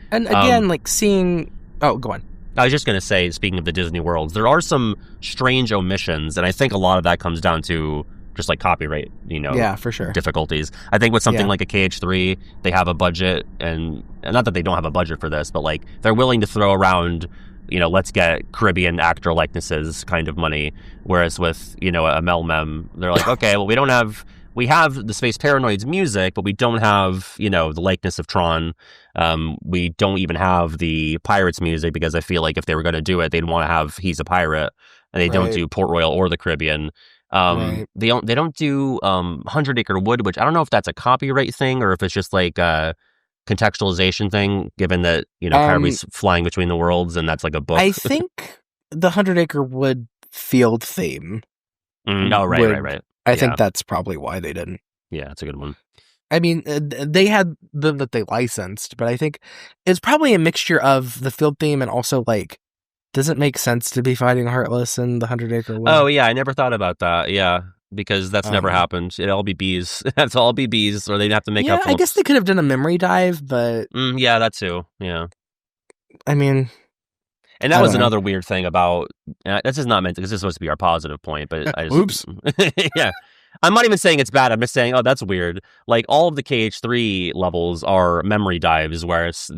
And again, like seeing. Oh, go on. I was just going to say, speaking of the Disney worlds, there are some strange omissions, and I think a lot of that comes down to just like copyright, Yeah, for sure. difficulties. I think with something Yeah. like a KH3, they have a budget, and not that they don't have a budget for this, but like they're willing to throw around, let's get Caribbean actor likenesses kind of money. Whereas with, a MelMem, they're like, okay, well, we have the Space Paranoids music, but we don't have, the likeness of Tron. We don't even have the Pirates music, because I feel like if they were going to do it, they'd want to have He's a Pirate, and they don't Right. do Port Royal or the Caribbean. Right. They don't do 100 Acre Wood, which I don't know if that's a copyright thing or if it's just like a contextualization thing, given that, Kairi's flying between the worlds and that's like a book. I think the 100 Acre Wood field theme. Oh, right. I think that's probably why they didn't. Yeah, that's a good one. I mean, they had them that they licensed, but I think it's probably a mixture of the field theme and also like, does it make sense to be fighting Heartless in the 100 Acre Wood? Oh, yeah, I never thought about that. Yeah, because that's never happened. It'd all be bees. That's all be bees, or they'd have to make up. I guess they could have done a memory dive, but yeah, that too. Yeah, I mean, and that was another weird thing about. This is not meant because this is supposed to be our positive point, but I just, oops. Yeah. I'm not even saying it's bad. I'm just saying, oh, that's weird. Like all of the KH3 levels are memory dives, whereas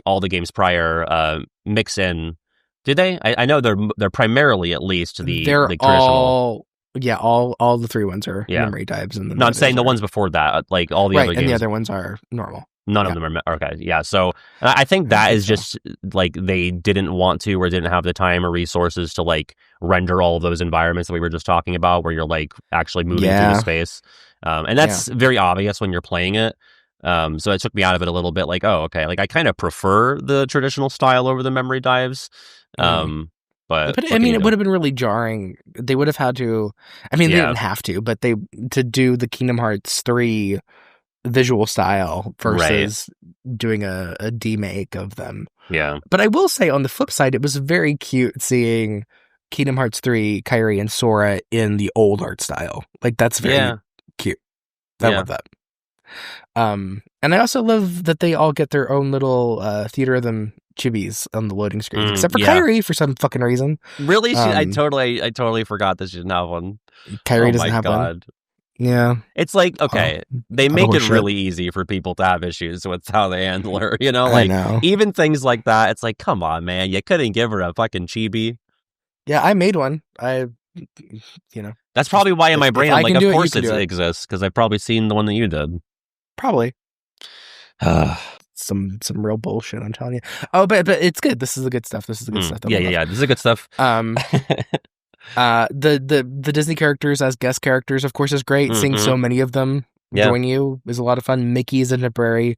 all the games prior mix in. Do they? I know they're primarily at least the traditional. All the 3 ones are memory dives, and then no, I'm saying the ones before that, like all the other games, and the other ones are normal. None of them are okay. Yeah, so I think that is just like they didn't want to or didn't have the time or resources to like render all of those environments that we were just talking about, where you're like actually moving through the space, and that's very obvious when you're playing it. So it took me out of it a little bit. Like, oh, okay, like I kind of prefer the traditional style over the memory dives. But I mean, it would have been really jarring. They would have had to. I mean, they didn't have to, but to do the Kingdom Hearts 3 visual style versus doing a demake of them. Yeah. But I will say, on the flip side, it was very cute seeing Kingdom Hearts 3, Kairi and Sora in the old art style. Like, that's very cute. I love that. And I also love that they all get their own little theater of them chibis on the loading screen, except for Kairi for some fucking reason. Really? I totally forgot that she didn't have one. Kairi doesn't have one. Yeah. It's like, okay, they make it really easy for people to have issues with how they handle her, Like, I know. Even things like that, it's like, come on, man, you couldn't give her a fucking chibi. Yeah, I made one. That's probably why in my brain, I'm like, of course it exists, because I've probably seen the one that you did. Probably. Some real bullshit, I'm telling you. Oh, but it's good. This is the good stuff. This is the good stuff. Yeah. This is the good stuff. The Disney characters as guest characters, of course, is great. Seeing so many of them join you is a lot of fun. Mickey is a temporary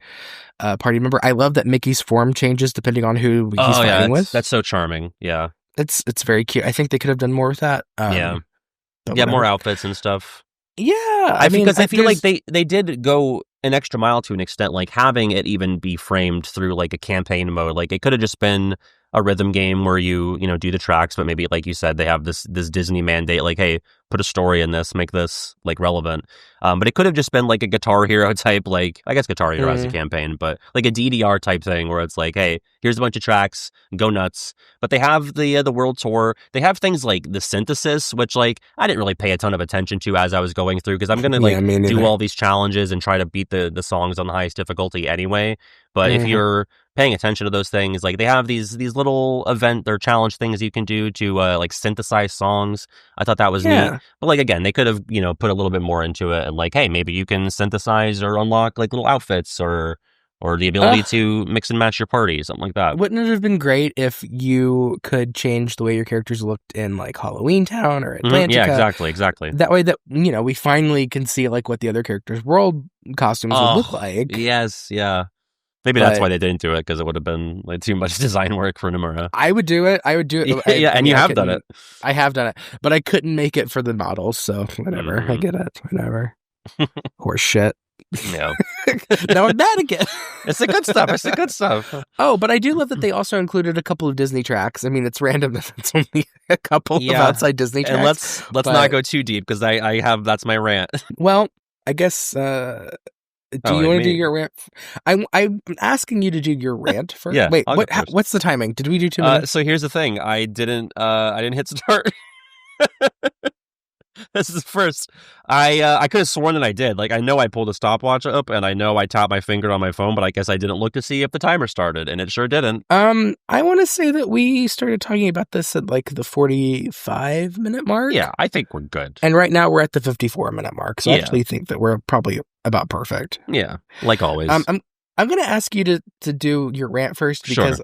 party member. I love that Mickey's form changes depending on who he's fighting with. That's so charming. Yeah, it's very cute. I think they could have done more with that. More outfits and stuff. Yeah, I mean, because I feel like they did go an extra mile to an extent, like having it even be framed through like a campaign mode. Like it could have just been a rhythm game where you do the tracks, but maybe like you said, they have this Disney mandate, like, hey, put a story in this, make this like relevant. But it could have just been like a Guitar Hero type, like I guess Guitar Hero has a campaign, but like a DDR type thing where it's like, hey, here's a bunch of tracks, go nuts. But they have the world tour. They have things like the synthesis, which like I didn't really pay a ton of attention to as I was going through, because I'm gonna do all these challenges and try to beat the songs on the highest difficulty anyway. But if Mhm. you're paying attention to those things, like they have these little event or challenge things you can do to like synthesize songs. I thought that was neat. Yeah. But like again, they could have, put a little bit more into it and like, hey, maybe you can synthesize or unlock like little outfits or the ability Uh, to mix and match your party, something like that. wouldn't it have been great if you could change the way your characters looked in like Halloween Town or Yeah, Atlantica? exactly. That way that, we finally can see like what the other characters' world costumes would look Oh, like. yes, yeah. Maybe that's But why they didn't do it, because it would have been like too much design work for Nomura. I would do it. I would do it. Yeah, I and mean, you I have done it. couldn't. I have done it, but I couldn't make it for the models. So whatever. I Hmm. get it. Whatever. Horse shit. Yeah, Now I'm mad again. it's the good stuff. It's the good stuff. Oh, but I do love that they also included a couple of Disney tracks. I mean, it's random that it's only a couple of Yeah, outside Disney and tracks. let's but, not go too deep because I have that's my rant. Well, I guess. Do Oh, you like want to do me? your rant? I'm asking you to do your rant first. Yeah, Wait, I'll go first. what's the timing? Did we do 2 minutes? So here's the thing. I didn't hit start. This is first. I could have sworn that I did. Like I know I pulled a stopwatch up, and I know I tapped my finger on my phone, but I guess I didn't look to see if the timer started, and it sure didn't. I want to say that we started talking about this at like the 45-minute mark. Yeah, I think we're good. And right now we're at the 54-minute mark. So I Yeah. actually think that we're probably about perfect. Yeah, like always. I'm going to ask you to do your rant first Sure. because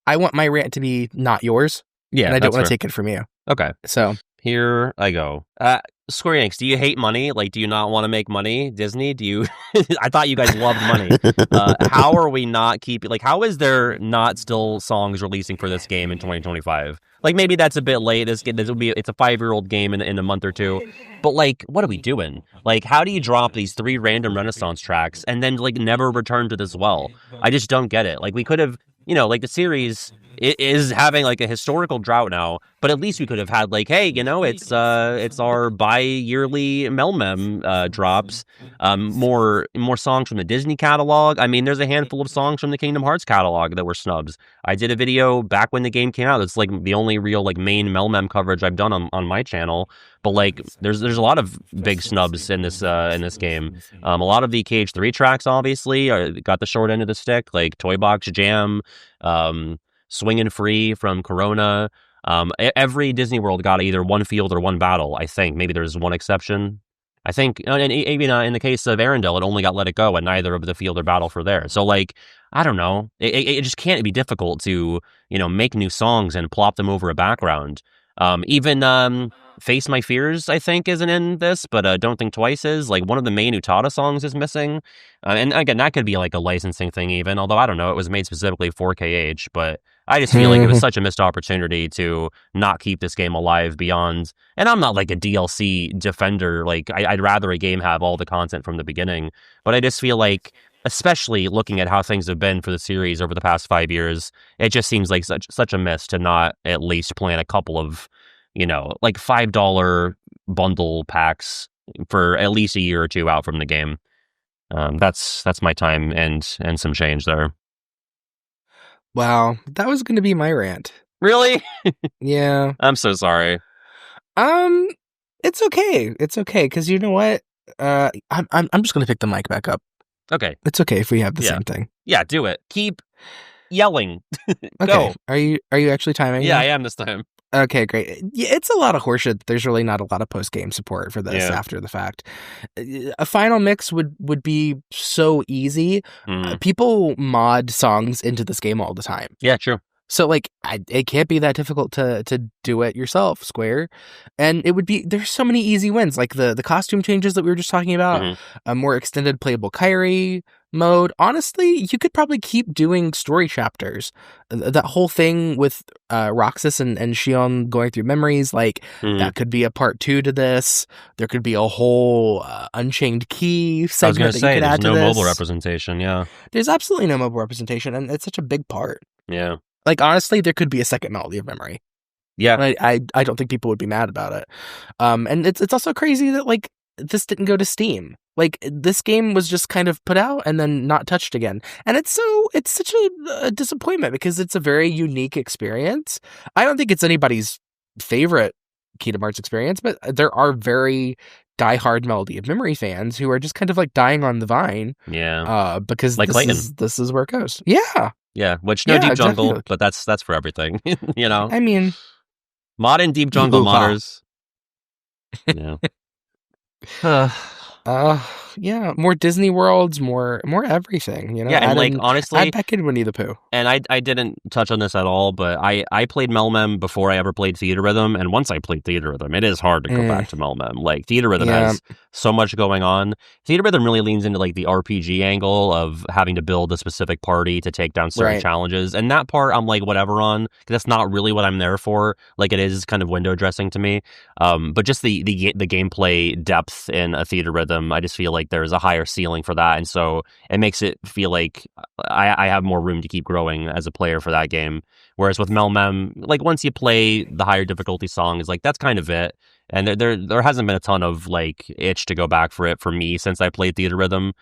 I want my rant to be not yours. Yeah, And I don't that's want to fair. take it from you. Okay, So here I go. Square Enix, do you hate money? Like, do you not want to make money? Disney, do you? I thought you guys loved money. How are we not keeping? Like, how is there not still songs releasing for this game in 2025? Like, maybe that's a bit late. It's a 5-year-old game in a month or two. But like, what are we doing? Like, how do you drop these 3 random Renaissance tracks and then like never return to this well? I just don't get it. Like, we could have, like the series. It is having like a historical drought now, but at least we could have had like, hey, it's our bi-yearly MelMem drops, more songs from the Disney catalog. I mean, there's a handful of songs from the Kingdom Hearts catalog that were snubs. I did a video back when the game came out. It's like the only real like main MelMem coverage I've done on my channel. But like, there's a lot of big snubs in this game. A lot of the KH3 tracks obviously got the short end of the stick, like Toy Box Jam. Swingin' Free from Corona. Every Disney World got either one field or one battle, I think. Maybe there's one exception. I think, and even in the case of Arendelle, it only got Let It Go, and neither of the field or battle for there. So, like, I don't know. It just can't be difficult to, make new songs and plop them over a background. Even Face My Fears, I think, isn't in this, but Don't Think Twice is. Like, one of the main Utada songs is missing. And again, that could be like a licensing thing even, although I don't know, it was made specifically for KH, but I just feel like it was such a missed opportunity to not keep this game alive beyond. And I'm not like a DLC defender. Like, I'd rather a game have all the content from the beginning. But I just feel like, especially looking at how things have been for the series over the past 5 years, it just seems like such a miss to not at least plan a couple of, like $5 bundle packs for at least a year or two out from the game. That's my time and some change there. wow, that was going to be my rant. Really? Yeah. I'm so sorry. It's okay. It's okay because you know what? I'm just going to pick the mic back up. Okay. It's okay if we have the Yeah. same thing. Yeah, do it. Keep yelling. Okay. Go. Are you actually timing? Yeah, me? I am this time. Okay, great. Yeah, it's a lot of horseshit. There's really not a lot of post game support for this Yeah. after the fact. A final mix would be so easy. Mm. People mod songs into this game all the time. Yeah, true. So like it can't be that difficult to do it yourself, Square. And it would be there's so many easy wins, like the costume changes that we were just talking about, a more extended playable Kairi mode. Honestly, you could probably keep doing story chapters. That whole thing with Roxas and Shion going through memories, like that could be a part 2 to this. There could be a whole Unchained Key segment I was going to that you say, could there's add to no this. mobile representation. Yeah. There's absolutely no mobile representation, and it's such a big part. Yeah. Like, honestly, there could be a second Melody of Memory. Yeah. I don't think people would be mad about it. And it's also crazy that, like, this didn't go to Steam. Like, this game was just kind of put out and then not touched again. And it's such a disappointment because it's a very unique experience. I don't think it's anybody's favorite Kingdom Hearts experience, but there are very diehard Melody of Memory fans who are just kind of like dying on the vine. Yeah. Because Like Clayton. this is where it goes. Yeah. Yeah. Which no Yeah, deep jungle, exactly. but that's for everything. You know? I mean, Mod and deep jungle hoo-ha. modders. Yeah. Yeah, more Disney worlds, more everything, you know? Yeah, and like honestly, add back in Winnie the Pooh. and I didn't touch on this at all, but I played MelMem before I ever played Theater Rhythm, and once I played Theater Rhythm, it is hard to go back to MelMem. Like Theater Rhythm has so much going on. Theater Rhythm really leans into like the RPG angle of having to build a specific party to take down certain challenges, and that part I'm like whatever on, because that's not really what I'm there for. Like it is kind of window dressing to me. But just the gameplay depth in a Theater Rhythm, I just feel like there's a higher ceiling for that, and so it makes it feel like I have more room to keep growing as a player for that game. Whereas with MelMem, like once you play the higher difficulty songs, like that's kind of it. And there hasn't been a ton of like itch to go back for it for me since I played Theater Rhythm.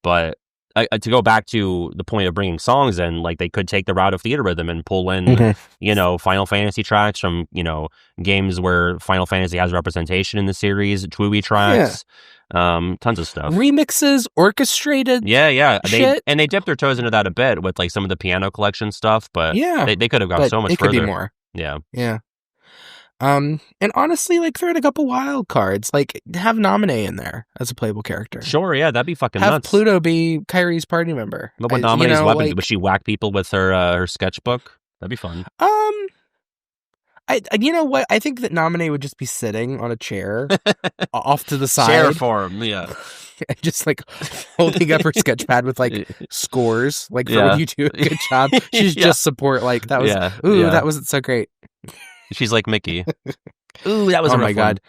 But to go back to the point of bringing songs in, like they could take the route of Theater Rhythm and pull in, you know, Final Fantasy tracks from, you know, games where Final Fantasy has representation in the series, TWUBY tracks, tons of stuff. Remixes, orchestrated. Yeah. Shit. They dipped their toes into that a bit with like some of the piano collection stuff, but they could have gone so much it further. Could be more. Yeah. And honestly, like throw in a couple wild cards, like have Naminé in there as a playable character. Sure, yeah, that'd be fucking have nuts. Have Pluto be Kairi's party member. But what Naminé's weapons? Like, would she whack people with her sketchbook? That'd be fun. You know what? I think that Naminé would just be sitting on a chair off to the side. Chair form, yeah. Just like holding up her sketch pad with like scores, like for when you do a good job. She's just support, like that was that wasn't so great. She's like Mickey. Ooh, that was oh my god.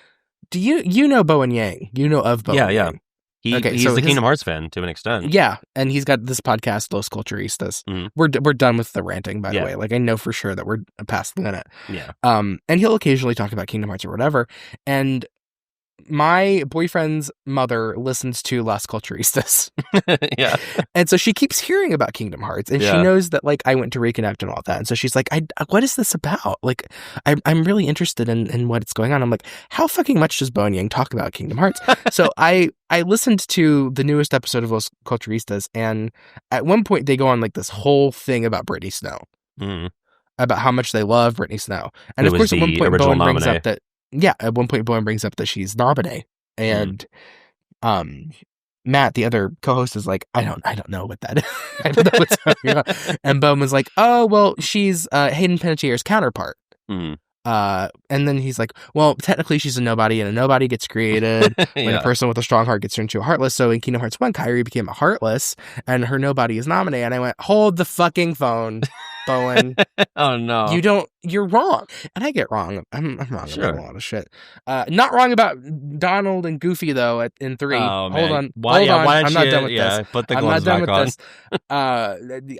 Do you know Bowen Yang? You know of Bowen Yang? He's the Kingdom Hearts fan to an extent. Yeah, and he's got this podcast, Los Culturistas. We're done with the ranting, by the way. Like I know for sure that we're past the minute. Yeah. And he'll occasionally talk about Kingdom Hearts or whatever. And my boyfriend's mother listens to Las Culturistas. Yeah. And so she keeps hearing about Kingdom Hearts, and she knows that like I went to Reconnect and all that. And so she's like, what is this about? Like, I'm really interested in what's going on. I'm like, how fucking much does Bowen Yang talk about Kingdom Hearts? So I listened to the newest episode of Los Culturistas, and at one point they go on like this whole thing about Brittany Snow. About how much they love Brittany Snow. And of course at one point Bowen brings up that Bowen brings up that she's Naminé, and Matt, the other co-host, is like, I don't know what that is. I don't know what's going on. And Bowen was like, oh well, she's Hayden Panettiere's counterpart. And then he's like, well, technically she's a nobody, and a nobody gets created when a person with a strong heart gets turned into a heartless. So in Kingdom Hearts 1, Kairi became a heartless, and her nobody is Naminé. And I went, hold the fucking phone, Bowen. Oh no, you're wrong. And I get wrong. I'm wrong about a lot of shit. Not wrong about Donald and Goofy though in 3. Oh, hold on. I'm not done with this. Put the I'm not done with on. this.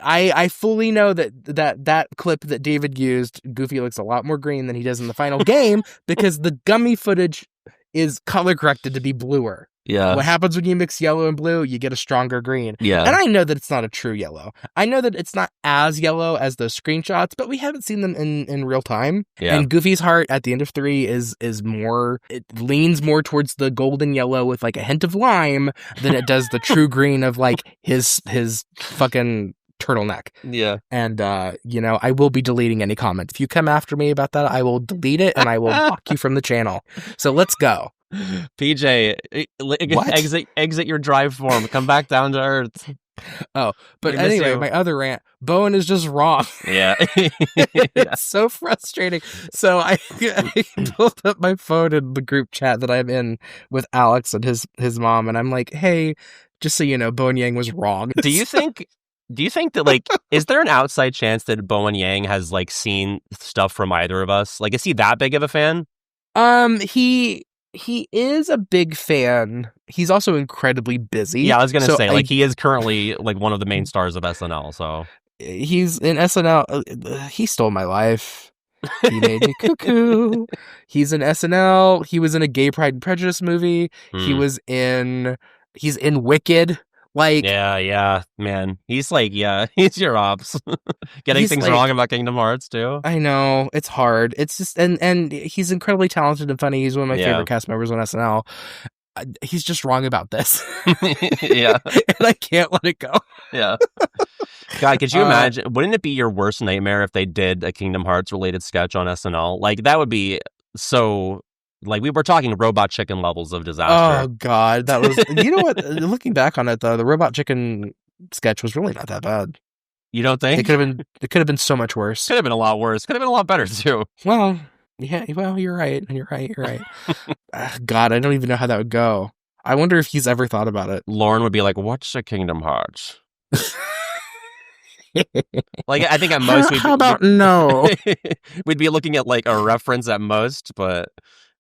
I fully know that clip that David used, Goofy looks a lot more green than he does in the final game because the gummy footage is color corrected to be bluer. Yeah. What happens when you mix yellow and blue? You get a stronger green. Yeah. And I know that it's not a true yellow. I know that it's not as yellow as those screenshots, but we haven't seen them in real time. Yeah. And Goofy's heart at the end of 3 is more, it leans more towards the golden yellow with like a hint of lime than it does the true green of like his fucking turtleneck. Yeah. And I will be deleting any comment. If you come after me about that, I will delete it and I will block you from the channel. So let's go. PJ, exit your drive form. Come back down to earth. Oh, but anyway, my other rant, Bowen is just wrong. Yeah. It's so frustrating. So I pulled up my phone in the group chat that I'm in with Alex and his mom, and I'm like, hey, just so you know, Bowen Yang was wrong. Do you think that, like, is there an outside chance that Bowen Yang has, like, seen stuff from either of us? Like, is he that big of a fan? He is a big fan. He's also incredibly busy. Yeah, I was going to say, like, he is currently, like, one of the main stars of SNL, so. He's in SNL. He stole my life. He made me cuckoo. He's in SNL. He was in a Gay Pride and Prejudice movie. He's in Wicked. Like, yeah, man. He's like, he's your ops. Getting things wrong about Kingdom Hearts too. I know, it's hard. It's just, and he's incredibly talented and funny. He's one of my favorite cast members on SNL. he's just wrong about this. Yeah. And I can't let it go. Yeah. God, could you imagine? Wouldn't it be your worst nightmare if they did a Kingdom Hearts related sketch on SNL? Like, that would be so. Like, we were talking Robot Chicken levels of disaster. Oh God, that was. You know what? Looking back on it, though, the Robot Chicken sketch was really not that bad. You don't think? It could have been so much worse. Could have been a lot worse. Could have been a lot better too. Well, yeah. Well, you're right. You're right. God, I don't even know how that would go. I wonder if he's ever thought about it. Lauren would be like, "What's a Kingdom Hearts?" Like, I think at most how about no? We'd be looking at like a reference at most, but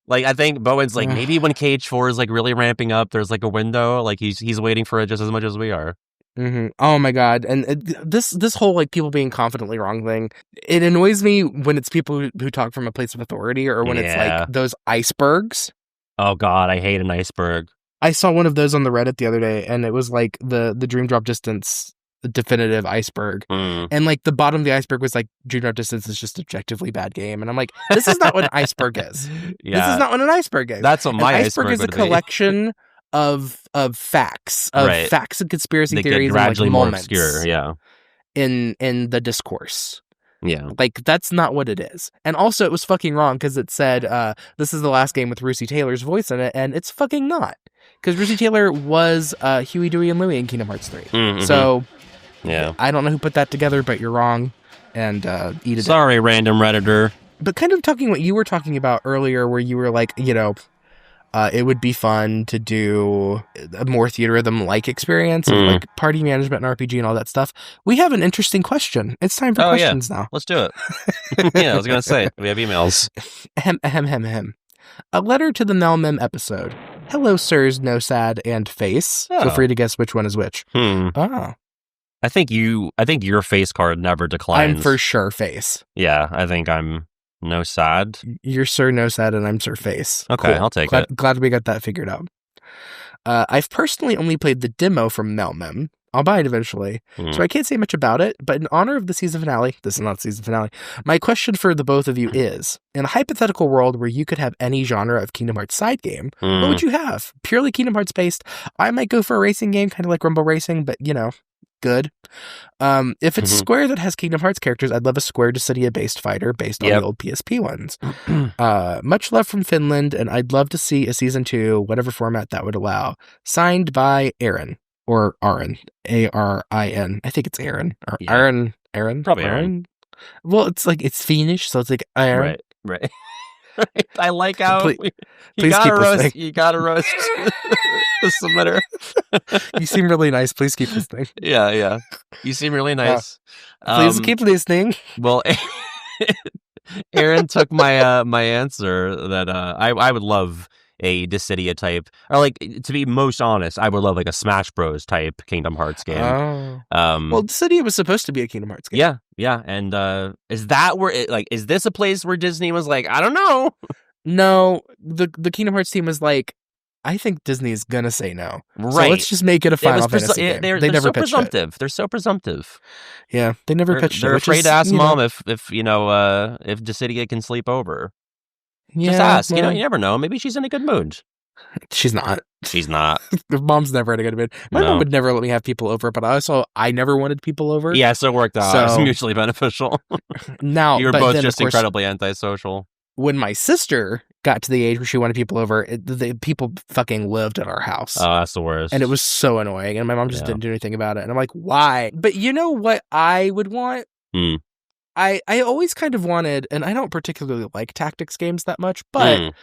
like I think Bowen's like maybe when KH4 is like really ramping up, there's like a window, like he's waiting for it just as much as we are. Mm-hmm. Oh my God! And this whole like people being confidently wrong thing, it annoys me when it's people who talk from a place of authority, or when it's like those icebergs. Oh God, I hate an iceberg. I saw one of those on the Reddit the other day, and it was like the Dream Drop Distance definitive iceberg, and like the bottom of the iceberg was like Dream Drop Distance is just objectively bad game, and I'm like, this is not what an iceberg is. Yeah. This is not what an iceberg is. That's what my iceberg is. A collection of facts, facts and conspiracy theories, gradually and like more moments, obscure, in the discourse. Yeah, like that's not what it is. And also, it was fucking wrong because it said this is the last game with Russi Taylor's voice in it, and it's fucking not, because Russi Taylor was Huey, Dewey, and Louie in Kingdom Hearts 3. Mm-hmm. So yeah, I don't know who put that together, but you're wrong, and eat it. Sorry, random Redditor. But kind of talking what you were talking about earlier, where you were like, it would be fun to do a more Theatrhythm-like experience of like party management and RPG and all that stuff. We have an interesting question. It's time for questions now. Let's do it. Yeah, I was going to say, we have emails. Ahem. A letter to the MelMem episode. Hello, sirs, No Sad and Face. Feel free to guess which one is which. Oh. I think your face card never declines. I'm for sure Face. Yeah, I think I'm No Sad. You're Sir No Sad and I'm Sir Face. Okay, cool. I'll take it. Glad we got that figured out. I've personally only played the demo from MelMem. I'll buy it eventually, so I can't say much about it, but in honor of the season finale, this is not the season finale, my question for the both of you is, in a hypothetical world where you could have any genre of Kingdom Hearts side game, what would you have? Purely Kingdom Hearts based? I might go for a racing game, kind of like Rumble Racing, but good. If it's Square that has Kingdom Hearts characters, I'd love a Square Dissidia-based fighter based on the old PSP ones. Much love from Finland, and I'd love to see a Season 2, whatever format that would allow. Signed by Aaron. Or Arin. A-R-I-N. I think it's Aaron. Or Aaron. Aaron? Probably Aaron. Well, it's like, it's Finnish, so it's like Aaron. Right. I like how please you gotta keep roast. listening. You gotta roast the submitter. You seem really nice. Please keep listening. Yeah. You seem really nice. Please keep listening. Well, Aaron took my my answer that I would love a Dissidia type, or like, to be most honest, I would love like a Smash Bros type Kingdom Hearts game. Well, Dissidia was supposed to be a Kingdom Hearts game. Yeah, and is that where it, like, is this a place where Disney was like, I don't know? No, the Kingdom Hearts team was like, I think Disney is gonna say no. Right. So let's just make it a Final Fantasy game. They're never so pitched presumptive. it. They're so presumptive. Yeah, they never pitched they're it. They're afraid to ask mom if if Dissidia can sleep over. Yeah, just ask. You never know. Maybe she's in a good mood. She's not. Mom's never in a good mood. My mom would never let me have people over, but I never wanted people over. Yeah, so it worked out. It's mutually beneficial. Now, you were both just incredibly antisocial. When my sister got to the age where she wanted people over, the people fucking lived at our house. Oh, that's the worst. And it was so annoying, and my mom just didn't do anything about it. And I'm like, why? But you know what I would want? I always kind of wanted, and I don't particularly like tactics games that much, but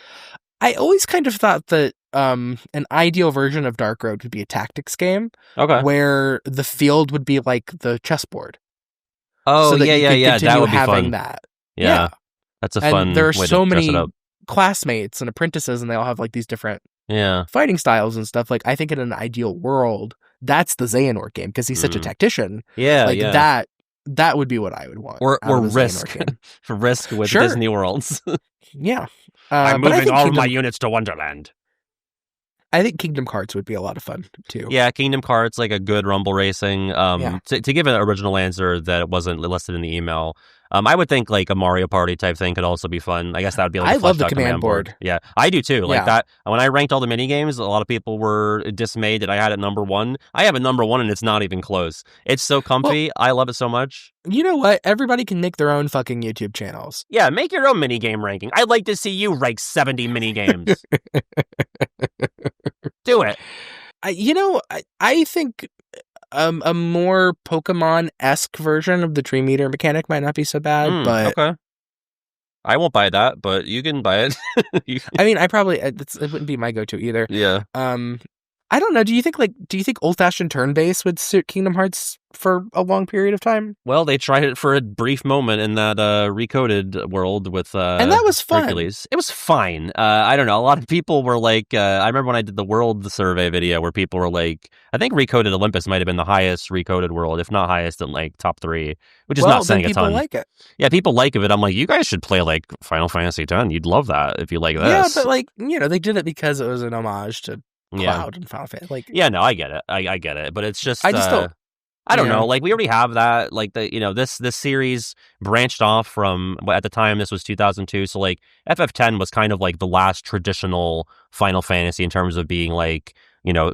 I always kind of thought that an ideal version of Dark Road would be a tactics game. Okay. Where the field would be like the chessboard. Oh, so yeah. That would be having fun. That. Yeah. That's a fun and there are way so to dress many it up. classmates and apprentices, and they all have like these different fighting styles and stuff. Like, I think in an ideal world, that's the Xehanort game, because he's such a tactician. That would be what I would want. Or Risk. Risk with Disney Worlds. Yeah. I'm moving all of my units to Wonderland. I think Kingdom Hearts would be a lot of fun, too. Yeah, Kingdom Hearts, like a good Rumble Racing. To give an original answer that wasn't listed in the email, I would think like a Mario Party type thing could also be fun. I guess that would be like I a love fleshed the out command board. Yeah, I do too. Like Yeah. that. When I ranked all the mini games, a lot of people were dismayed that I had it number one. I have it number one, and it's not even close. It's so comfy. I love it so much. You know what? Everybody can make their own fucking YouTube channels. Yeah, make your own mini game ranking. I'd like to see you rank 70 mini games. Do it. I think a more Pokemon-esque version of the Tree Meter mechanic might not be so bad, but okay. I won't buy that, but you can buy it. I mean, it wouldn't be my go-to either. Yeah. I don't know. Do you think old-fashioned turn-based would suit Kingdom Hearts for a long period of time? Well, they tried it for a brief moment in that Recoded world with and that was fun. Hercules. It was fine. I don't know. A lot of people were like, I remember when I did the world survey video where people were like, I think Recoded Olympus might have been the highest Recoded world, if not highest in like top 3, which is not saying a ton. People like it. Yeah, people like it. I'm like, you guys should play like Final Fantasy X. You'd love that if you like this. Yeah, but like, they did it because it was an homage to Cloud and Final Fantasy. Like, yeah, no, I get it. I get it, but it's just I just don't. I don't know. Like we already have that. Like this series branched off from at the time this was 2002. So like FF10 was kind of like the last traditional Final Fantasy in terms of being like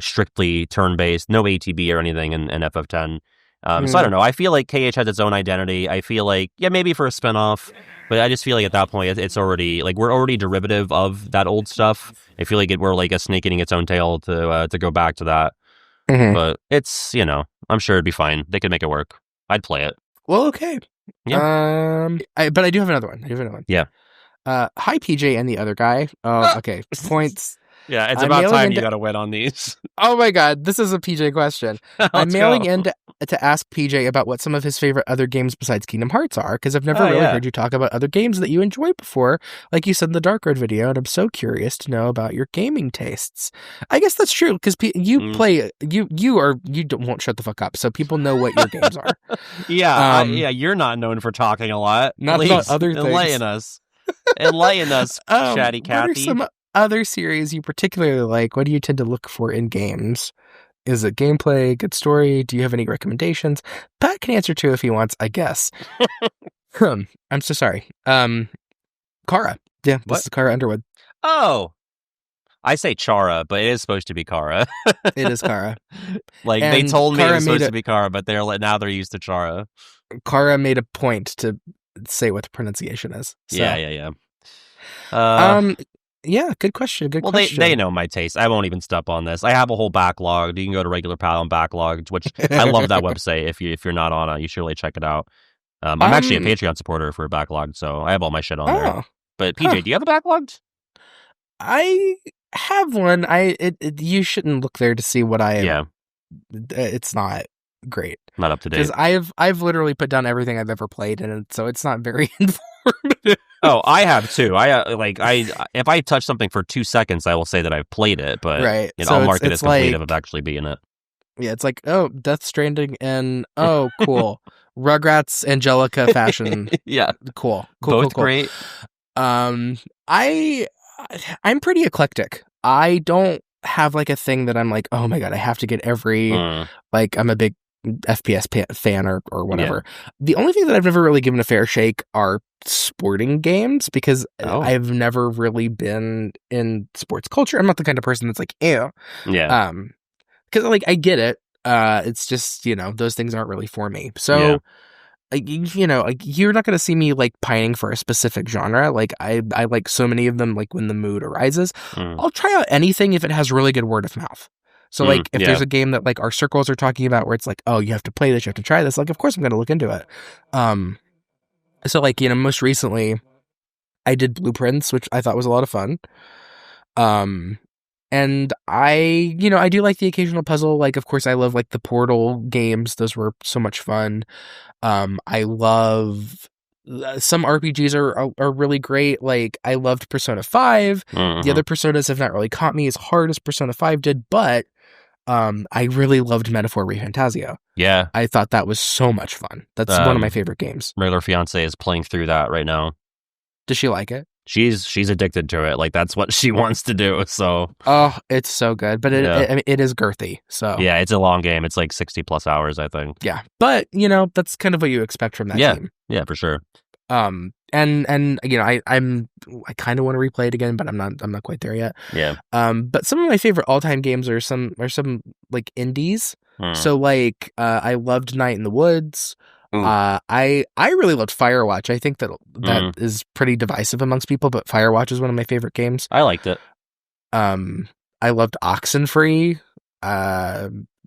strictly turn based, no ATB or anything in FF10. So I don't know. I feel like KH has its own identity. I feel like maybe for a spinoff, but I just feel like at that point it's already like we're already derivative of that old stuff. I feel like we're like a snake eating its own tail to go back to that. Mm-hmm. But it's I'm sure it'd be fine. They could make it work. I'd play it. Well, okay. Yeah. But I do have another one. Yeah. Hi, PJ and the other guy. Okay. Points. Yeah, it's about time you got to win on these. Oh my god, this is a PJ question. I'm mailing in to ask PJ about what some of his favorite other games besides Kingdom Hearts are, because I've never really heard you talk about other games that you enjoy before, like you said in the Dark Road video, and I'm so curious to know about your gaming tastes. I guess that's true, because you play, you won't shut the fuck up, so people know what your games are. Yeah, you're not known for talking a lot. Not about other things. Enlighten us, chatty Cathy. What are some other series you particularly like? What do you tend to look for in games? Is it gameplay, good story? Do you have any recommendations? Pat can answer too if he wants, I guess. I'm so sorry. Kara. Yeah, this is Kara Underwood. Oh, I say Chara, but it is supposed to be Kara. It is Kara. Like they told me it was supposed to be Kara, but now they're used to Chara. Kara made a point to say what the pronunciation is. So. Yeah. Yeah, good question. Good question. They know my taste. I won't even step on this. I have a whole backlog. You can go to Regular Pal and Backlog, which I love that website. If you're not on it, you should really check it out. I'm actually a Patreon supporter for Backlog, so I have all my shit on there. But PJ, do you have a backlog? I have one. You shouldn't look there to see what I. Yeah. It's not great. Not up to date. Because I've literally put down everything I've ever played in it, so it's not very informative. Oh, I have too. If I touch something for 2 seconds, I will say that I've played it, but right. I'll mark it as complete if I've actually been in it. Yeah, it's like, oh, Death Stranding and oh, cool. Rugrats Angelica fashion. Yeah. Cool. Both great. I'm pretty eclectic. I don't have like a thing that I'm like, oh my god, I have to get every like I'm a big FPS fan or whatever. Yeah. The only thing that I've never really given a fair shake are sporting games, because I've never really been in sports culture. I'm not the kind of person that's like, ew. Yeah. Because like I get it. It's just, those things aren't really for me. So you're not going to see me like pining for a specific genre. Like I like so many of them, like when the mood arises. I'll try out anything if it has really good word of mouth. So like if there's a game that like our circles are talking about where it's like, oh, you have to play this, you have to try this, like of course I'm going to look into it. So like, most recently I did Blueprints, which I thought was a lot of fun. And I do like the occasional puzzle. Like, of course I love like the Portal games. Those were so much fun. I love some RPGs are really great. Like I loved Persona 5. The other Personas have not really caught me as hard as Persona 5 did, but I really loved Metaphor ReFantazio. Yeah. I thought that was so much fun. That's one of my favorite games. Regular Fiance is playing through that right now. Does she like it? She's addicted to it. Like that's what she wants to do. So it's so good, but it is girthy. So yeah, it's a long game. It's like 60+ hours, I think. Yeah, but that's kind of what you expect from that game. Yeah, for sure. And you know, I kind of want to replay it again, but I'm not quite there yet. Yeah. But some of my favorite all-time games are some like indies. So like I loved Night in the Woods. I really loved Firewatch. I think that is pretty divisive amongst people, but Firewatch is one of my favorite games. I liked it. I loved Oxenfree.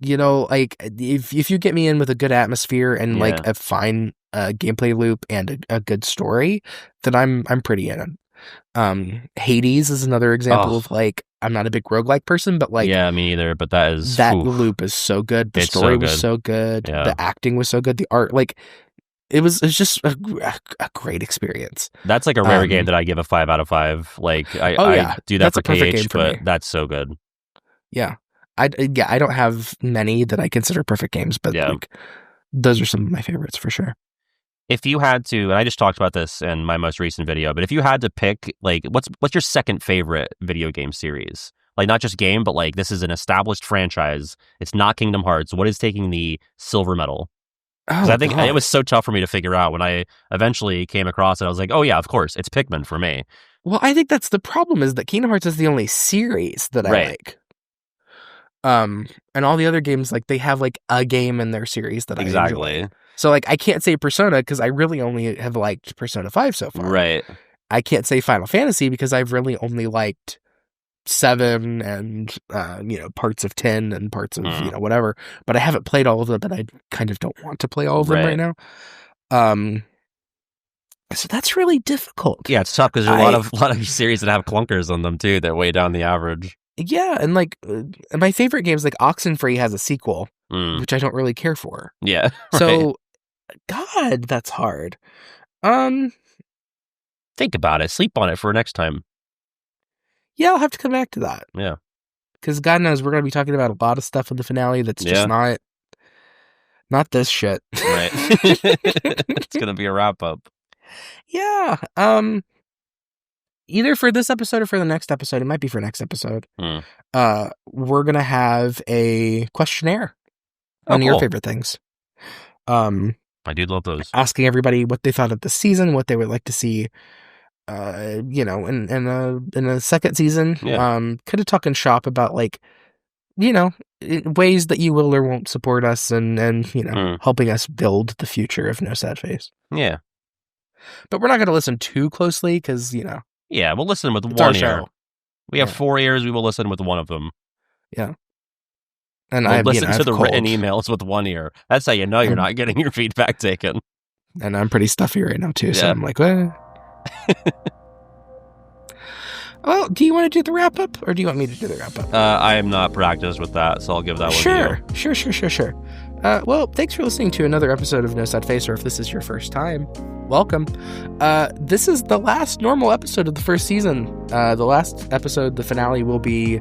You know, like if you get me in with a good atmosphere and like a fine gameplay loop and a good story, then I'm pretty in. Hades is another example of like, I'm not a big roguelike person, but like, yeah, me either. But that loop is so good. The story was so good. Yeah. The acting was so good. The art, like, it's just a great experience. That's like a rare game that I give a 5 out of 5. Like I do that for KH, but that's so good. Yeah. I don't have many that I consider perfect games, but like, those are some of my favorites for sure. If you had to, and I just talked about this in my most recent video, but if you had to pick, like, what's your second favorite video game series? Like, not just game, but like, this is an established franchise. It's not Kingdom Hearts. What is taking the silver medal? Because I think it was so tough for me to figure out. When I eventually came across it, I was like, oh yeah, of course, it's Pikmin for me. Well, I think that's the problem, is that Kingdom Hearts is the only series that I like. And all the other games, like, they have like a game in their series that I enjoy. So like, I can't say Persona because I really only have liked Persona 5 so far. Right. I can't say Final Fantasy because I've really only liked 7 and you know, parts of 10 and parts of you know, whatever. But I haven't played all of them, and I kind of don't want to play all of them right now. So that's really difficult. Yeah, it's tough because there are a lot of series that have clunkers on them too that weigh down the average. Yeah, and like my favorite games, like Oxenfree has a sequel, which I don't really care for. Yeah. Right. So, God, that's hard. Think about it. Sleep on it for next time. Yeah, I'll have to come back to that. Yeah. Because God knows we're going to be talking about a lot of stuff in the finale that's just not this shit. Right. It's going to be a wrap up. Yeah. Either for this episode or for the next episode. It might be for next episode. We're going to have a questionnaire on your favorite things. I do love those. Asking everybody what they thought of the season, what they would like to see, you know, in a second season. Kind of talking shop about, like, you know, ways that you will or won't support us, and you know, helping us build the future of No Sad Face. Yeah. But we're not going to listen too closely because, you know. Yeah, we'll listen with one ear. We have 4 ears. We will listen with one of them. Yeah. And we'll listen to the written emails with one ear. That's how you know you're not getting your feedback taken. And I'm pretty stuffy right now too, so I'm like, well. Well, do you want to do the wrap up, or do you want me to do the wrap up? I am not practiced with that, so I'll give that one to you. Sure. Well, thanks for listening to another episode of No Sad Face, or if this is your first time, welcome. This is the last normal episode of the first season. The last episode, the finale, will be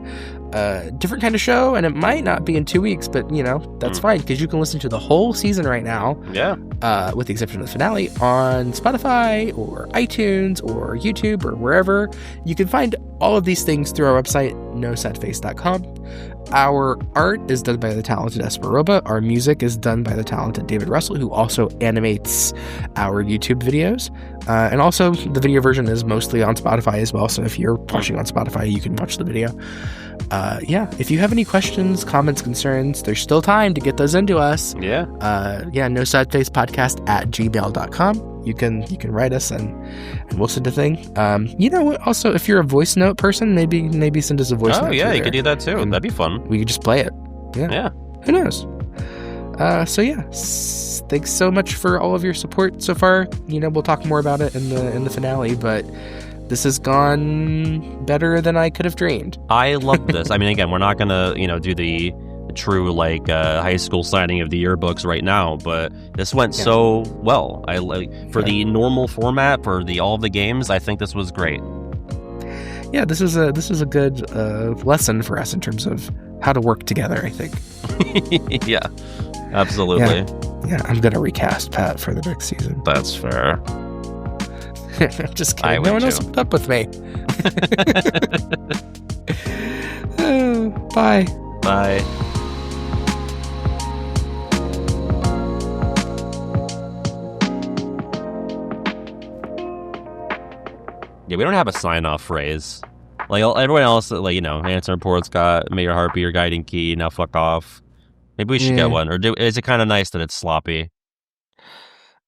a different kind of show, and it might not be in 2 weeks, but, you know, that's fine, because you can listen to the whole season right now, with the exception of the finale, on Spotify, or iTunes, or YouTube, or wherever. You can find all of these things through our website, nosadface.com. Our art is done by the talented Esperoba. Our music is done by the talented David Russell, who also animates our YouTube videos. And also, the video version is mostly on Spotify as well, so if you're watching on Spotify, you can watch the video. If you have any questions, comments, concerns, there's still time to get those into us. nosadfacepodcast@gmail.com. You can write us and we'll send a thing. You know, also, if you're a voice note person, maybe send us a voice note. Oh yeah, you could do that too. That'd be fun. We could just play it. Yeah. Who knows? So yeah, thanks so much for all of your support so far. You know, we'll talk more about it in the finale, but this has gone better than I could have dreamed. I love this. I mean, again, we're not gonna, you know, do the true like high school signing of the yearbooks right now, but this went so well. I like for the normal format for all of the games. I think this was great. Yeah, this is a good lesson for us in terms of how to work together, I think. Yeah, absolutely. Yeah, I'm gonna recast Pat for the next season. That's fair. I'm just kidding. No one else put up with me. Bye. Bye. Yeah, we don't have a sign-off phrase. Like everyone else, like, you know, answer reports got "May your heart be your guiding key." Now fuck off. Maybe we should get one. Or is it kind of nice that it's sloppy?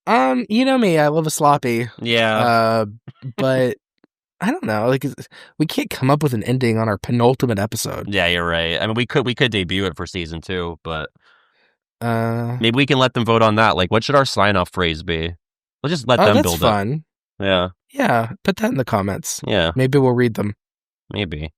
You know me, I love a sloppy. Yeah. But I don't know. Like, we can't come up with an ending on our penultimate episode. Yeah, you're right. I mean, we could debut it for season 2, but maybe we can let them vote on that. Like, what should our sign-off phrase be? Let's just let them that's build fun. it. Yeah. Yeah, put that in the comments. Yeah. Maybe we'll read them. Maybe.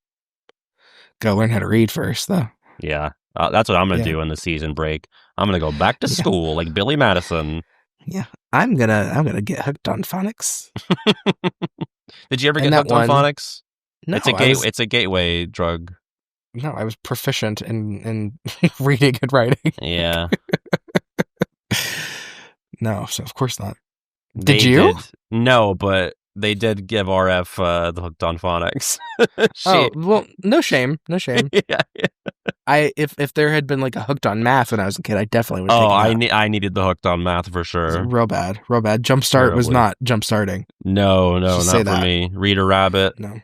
Gotta learn how to read first, though. Yeah. That's what I'm gonna do in the season break. I'm gonna go back to school like Billy Madison. Yeah, I'm gonna get hooked on phonics. Did you ever get hooked on phonics? No, it's a gateway drug. No, I was proficient in reading and writing. Yeah. No, so of course not. Did you? No, but they did give RF the hooked on phonics. Oh, well, no shame. Yeah. If there had been like a hooked on math when I was a kid, I definitely would. I needed the hooked on math for sure. Real bad. Jumpstart was not jump starting. No, not for me. Reader Rabbit. No.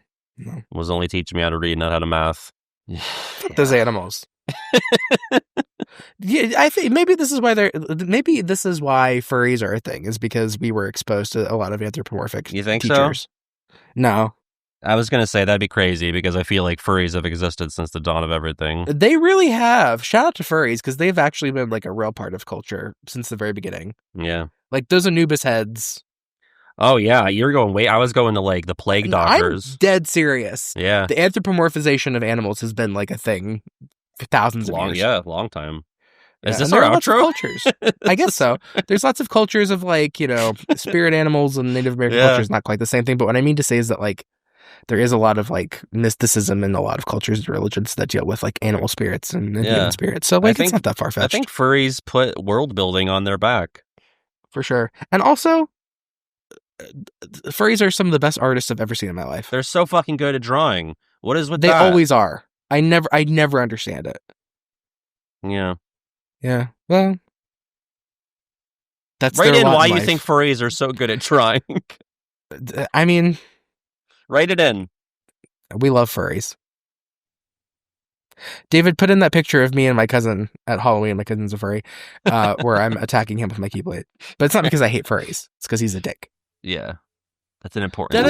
Was only teaching me how to read, not how to math. Those animals. Yeah, I think maybe this is why furries are a thing, is because we were exposed to a lot of anthropomorphic. You think teachers. So? No. I was going to say that'd be crazy because I feel like furries have existed since the dawn of everything. They really have. Shout out to furries because they've actually been like a real part of culture since the very beginning. Yeah. Like those Anubis heads. Oh, yeah. You're going I was going to like the plague doctors. I'm dead serious. Yeah. The anthropomorphization of animals has been like a thing for thousands of years. Yeah, long time. Yeah, is this our outro? Cultures. I guess so. There's lots of cultures of like, you know, spirit animals and Native American culture is not quite the same thing. But what I mean to say is that like there is a lot of like mysticism in a lot of cultures and religions that deal with like animal spirits and human spirits. So like it's not that far fetched. I think furries put world building on their back. For sure. And also, furries are some of the best artists I've ever seen in my life. They're so fucking good at drawing. What is with that? They always are. I never understand it. Yeah. Yeah. Well, that's write in why you think furries are so good at drawing. I mean, write it in. We love furries. David, put in that picture of me and my cousin at Halloween. My cousin's a furry, where I'm attacking him with my keyblade. But it's not because I hate furries. It's because he's a dick. Yeah. That's an important